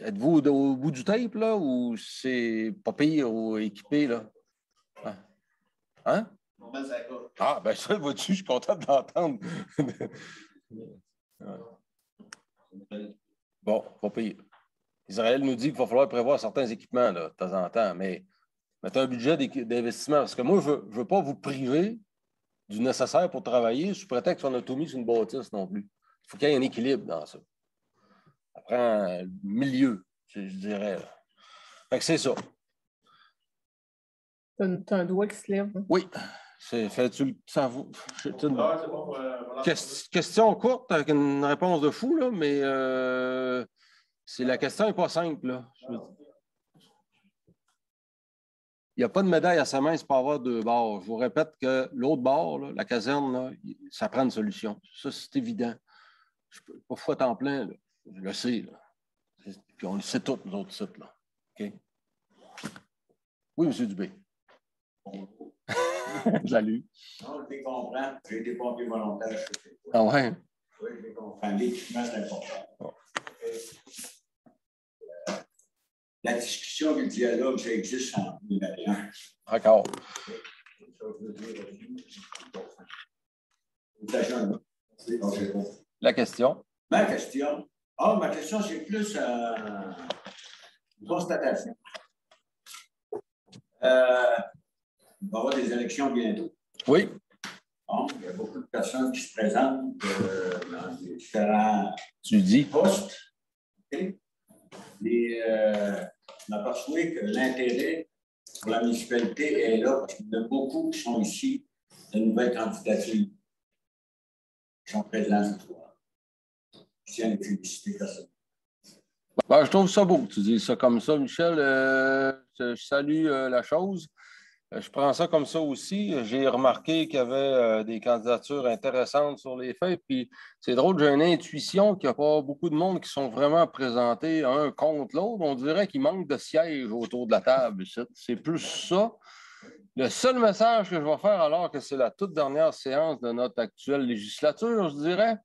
Êtes-vous au bout du tape, là, ou c'est pas pire ou équipé, là? Hein? Ah, ben ça, vois-tu, je suis content de l'entendre. Bon, pas pire. Israël nous dit qu'il va falloir prévoir certains équipements, là, de temps en temps, mais mettre un budget d'investissement. Parce que moi, je ne veux pas vous priver du nécessaire pour travailler sous prétexte qu'on a tout mis sur une bâtisse non plus. Il faut qu'il y ait un équilibre dans ça. Ça prend le milieu, je dirais. Fait que c'est ça. Tu as un doigt qui se lève. Hein? Oui. Fais-tu ça vous? Question courte avec une réponse de fou, là, mais la question n'est pas simple. Là. Il n'y a pas de médaille à sa main, c'est pas avoir deux bords. Je vous répète que l'autre bord, là, la caserne, là, ça prend une solution. Ça, c'est évident. Je ne peux pas foutre en plein, là. Je le sais. Là. Puis on le sait tous, nous autres sites. Là. OK? Oui, M. Dubé. Salut. Non, je les comprends. J'ai été pompier volontaire. Ah ouais? Oui, je les comprends. L'équipement, c'est important. Oh. La discussion et le dialogue, ça existe en 2021. D'accord. La question? Ma question? Ma question, c'est plus une constatation. Il va y avoir des élections bientôt. Oui. Bon, il y a beaucoup de personnes qui se présentent dans les différents postes. Okay. Et on a perçu que l'intérêt pour la municipalité est là parce qu'il y en a beaucoup qui sont ici de nouvelles candidatures qui sont présentes ce soir. Je tiens à les féliciter personnellement. Ben, je trouve ça beau, tu dis ça comme ça, Michel. Je salue la chose. Je prends ça comme ça aussi. J'ai remarqué qu'il y avait des candidatures intéressantes sur les feuilles. Puis c'est drôle, j'ai une intuition qu'il n'y a pas beaucoup de monde qui sont vraiment présentés un contre l'autre. On dirait qu'il manque de sièges autour de la table. C'est plus ça. Le seul message que je vais faire, alors que c'est la toute dernière séance de notre actuelle législature, je dirais,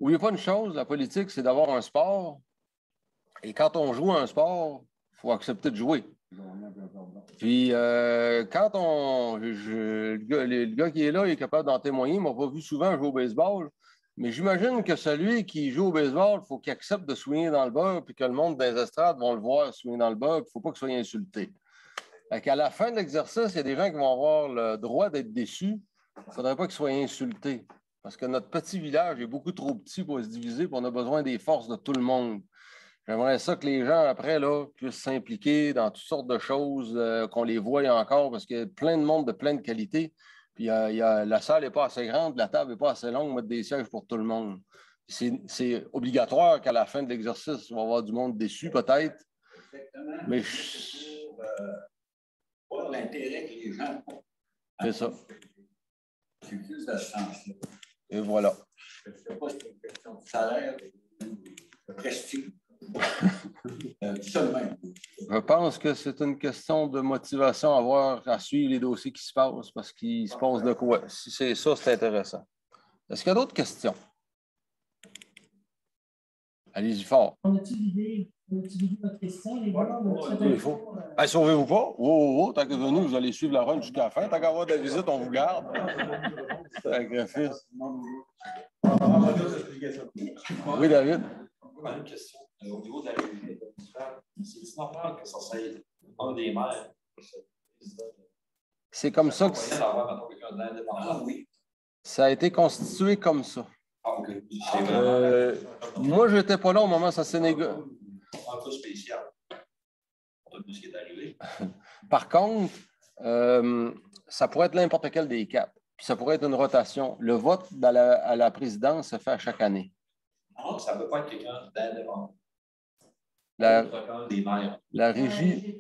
n'oubliez pas une chose, la politique, c'est d'avoir un sport. Et quand on joue à un sport, il faut accepter de jouer. Puis, quand le gars qui est là, il est capable d'en témoigner. Il ne m'a pas vu souvent jouer au baseball. Mais j'imagine que celui qui joue au baseball, il faut qu'il accepte de swinguer dans le beurre, puis que le monde des estrades vont le voir swinguer dans le beurre, il ne faut pas qu'il soit insulté. À la fin de l'exercice, il y a des gens qui vont avoir le droit d'être déçus. Il ne faudrait pas qu'ils soient insultés. Parce que notre petit village est beaucoup trop petit pour se diviser, puis on a besoin des forces de tout le monde. J'aimerais ça que les gens, après, là, puissent s'impliquer dans toutes sortes de choses, qu'on les voie encore, parce qu'il y a plein de monde de plein de qualités. Puis la salle n'est pas assez grande, la table n'est pas assez longue, mettre des sièges pour tout le monde. C'est obligatoire qu'à la fin de l'exercice, on va avoir du monde déçu, peut-être. Exactement. Mais pour l'intérêt que les gens ont. C'est ça. C'est plus de ce sens-là. Et voilà. Je ne sais pas si c'est une question de salaire, de prestige. Je pense que c'est une question de motivation à suivre les dossiers qui se passent parce qu'il se passe de quoi. Si c'est ça, c'est intéressant. Est-ce qu'il y a d'autres questions? Allez-y fort. On a-tu vidé votre question, les gars? Il faut. Sauvez-vous pas. Oh, tant que venu, vous allez suivre la run jusqu'à la fin. Tant qu'à avoir de la visite, on vous garde. Sacrifice. Oui, David. Une question. Au niveau de la réalité municipale, c'est normal que ça soit un des maires. C'est comme ça que ça a été constitué comme ça. Moi, je n'étais pas là au moment où ça s'est négocié. Un peu spécial. On a vu ce qui est arrivé. Par contre, ça pourrait être n'importe quel des quatre. Puis ça pourrait être une rotation. Le vote à la présidence se fait à chaque année. Non, ça ne peut pas être quelqu'un d'indépendant. La régie.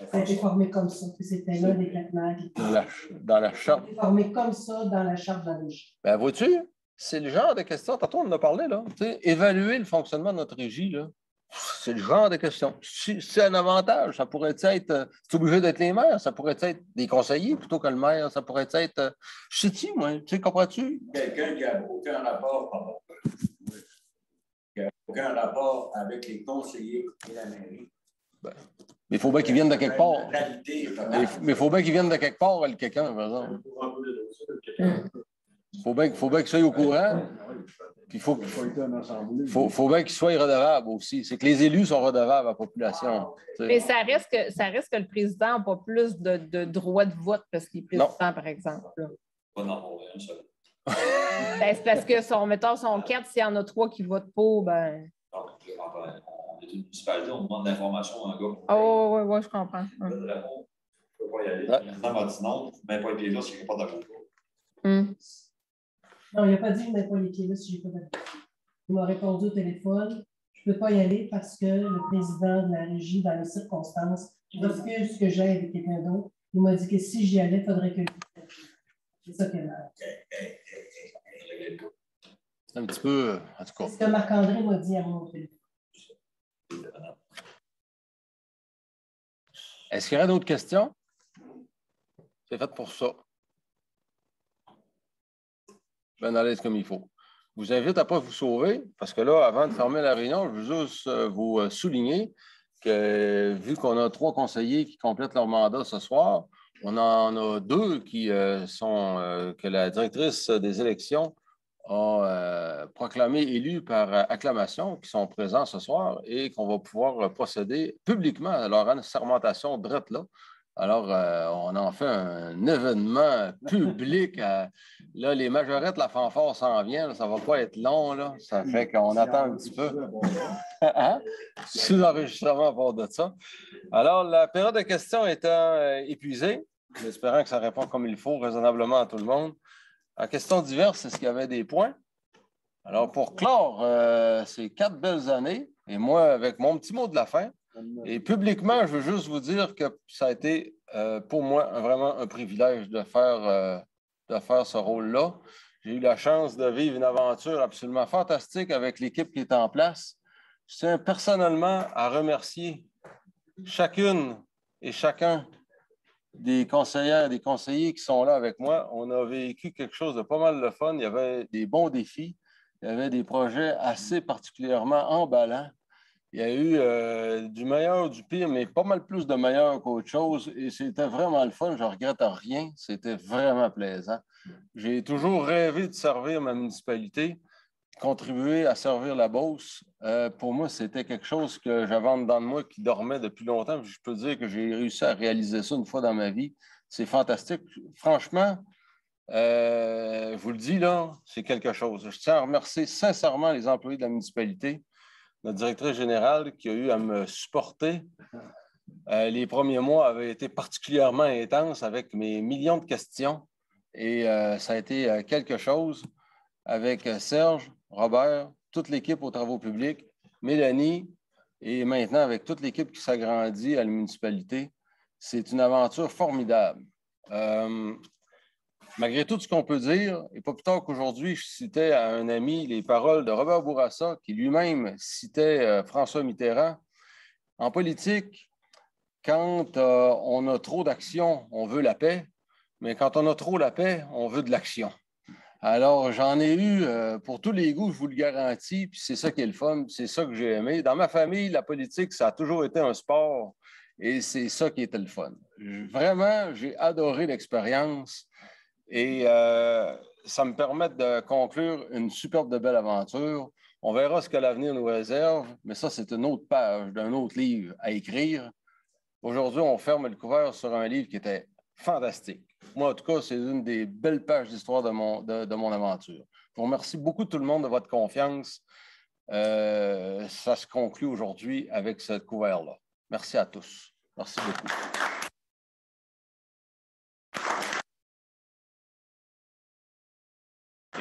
Ça a été formé comme ça. C'était l'un des quatre maires. Dans la charte. Ça a été formé comme ça dans la charte de la régie. Ben, vois-tu, c'est le genre de questions. Tantôt, on en a parlé, là. Évaluer le fonctionnement de notre régie, là. C'est le genre de questions. C'est un avantage. Ça pourrait être. C'est obligé d'être les maires. Ça pourrait être des conseillers plutôt que le maire. Ça pourrait être. Je sais-tu, moi. Tu sais, comprends-tu? Quelqu'un qui n'a aucun rapport. Qui n'a aucun rapport avec les conseillers et la mairie. Ben, mais il faut bien qu'ils viennent de quelque part. Mais il faut bien qu'ils viennent de quelque part, quelqu'un, par exemple. Il faut bien qu'ils soient au courant. Puis il faut bien qu'ils soient redevables aussi. C'est que les élus sont redevables à la population. Mais ça reste que le président n'a pas plus de droit de vote parce qu'il est président, par exemple. Pas non, un seul. C'est parce que mettons, son 4, s'il y en a 3 qui votent pour, ben. On est une municipalité, on demande l'information à un gars. Oh, oui, je comprends. On ne peut pas y aller. Le président m'a dit non, même pas été là s'il n'y a pas d'accord. Non, il n'a pas dit qu'il n'y pas les pieds là si je n'ai pas d'accord. Il m'a répondu au téléphone. Je ne peux pas y aller parce que le président de la régie, dans les circonstances, refuse que j'aille avec quelqu'un d'autre. Il m'a dit que si j'y allais, il faudrait que. C'est ça qu'elle a. C'est un petit peu. En tout cas. C'est ce que Marc-André m'a dit à mon téléphone. Est-ce qu'il y aurait d'autres questions? C'est fait pour ça. Bien à l'aise comme il faut. Je vous invite à ne pas vous sauver, parce que là, avant de fermer la réunion, je veux juste vous souligner que vu qu'on a 3 conseillers qui complètent leur mandat ce soir, on en a 2 que la directrice des élections a proclamé élus par acclamation, qui sont présents ce soir et qu'on va pouvoir procéder publiquement à leur assermentation drette là. Alors, on en fait un événement public. Là, les majorettes, la fanfare s'en vient. Là, ça ne va pas être long. Là. Ça fait qu'on attend un petit peu. Hein? Sous l'enregistrement à part de ça. Alors, la période de questions étant épuisée, espérant que ça répond comme il faut, raisonnablement à tout le monde. En questions diverses, est-ce qu'il y avait des points? Alors, pour clore ces 4 belles années, et moi, avec mon petit mot de la fin, et publiquement, je veux juste vous dire que ça a été pour moi vraiment un privilège de faire ce rôle-là. J'ai eu la chance de vivre une aventure absolument fantastique avec l'équipe qui est en place. Je tiens personnellement à remercier chacune et chacun des conseillères et des conseillers qui sont là avec moi. On a vécu quelque chose de pas mal de fun. Il y avait des bons défis. Il y avait des projets assez particulièrement emballants. Il y a eu du meilleur, du pire, mais pas mal plus de meilleur qu'autre chose. Et c'était vraiment le fun. Je ne regrette rien. C'était vraiment plaisant. J'ai toujours rêvé de servir ma municipalité, contribuer à servir la Beauce. Pour moi, c'était quelque chose que j'avais en dedans de moi qui dormait depuis longtemps. Je peux dire que j'ai réussi à réaliser ça une fois dans ma vie. C'est fantastique. Franchement, je vous le dis, là, c'est quelque chose. Je tiens à remercier sincèrement les employés de la municipalité, notre directrice générale qui a eu à me supporter. Les premiers mois avaient été particulièrement intenses avec mes millions de questions et ça a été quelque chose avec Serge, Robert, toute l'équipe aux travaux publics, Mélanie et maintenant avec toute l'équipe qui s'agrandit à la municipalité. C'est une aventure formidable. Malgré tout ce qu'on peut dire, et pas plus tard qu'aujourd'hui, je citais à un ami les paroles de Robert Bourassa, qui lui-même citait François Mitterrand. En politique, quand on a trop d'action, on veut la paix, mais quand on a trop la paix, on veut de l'action. Alors, j'en ai eu pour tous les goûts, je vous le garantis, puis c'est ça qui est le fun, c'est ça que j'ai aimé. Dans ma famille, la politique, ça a toujours été un sport, et c'est ça qui était le fun. Vraiment, j'ai adoré l'expérience. Et ça me permet de conclure une superbe de belle aventure. On verra ce que l'avenir nous réserve, mais ça, c'est une autre page d'un autre livre à écrire. Aujourd'hui, on ferme le couvert sur un livre qui était fantastique. Moi, en tout cas, c'est une des belles pages d'histoire de mon aventure. Je vous remercie beaucoup tout le monde de votre confiance. Ça se conclut aujourd'hui avec ce couvert-là. Merci à tous. Merci beaucoup.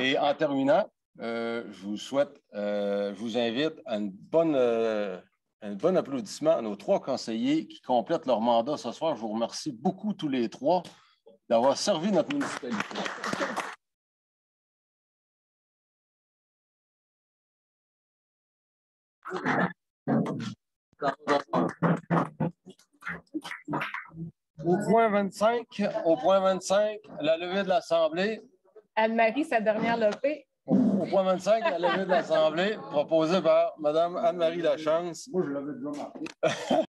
Et en terminant, je vous invite à un bon applaudissement à nos 3 conseillers qui complètent leur mandat ce soir. Je vous remercie beaucoup tous les 3 d'avoir servi notre municipalité. Au point 25, la levée de l'Assemblée. Anne-Marie, sa dernière levée. Au point 25, la levée de l'Assemblée proposée par Mme Anne-Marie Lachance. Moi, je l'avais déjà marqué.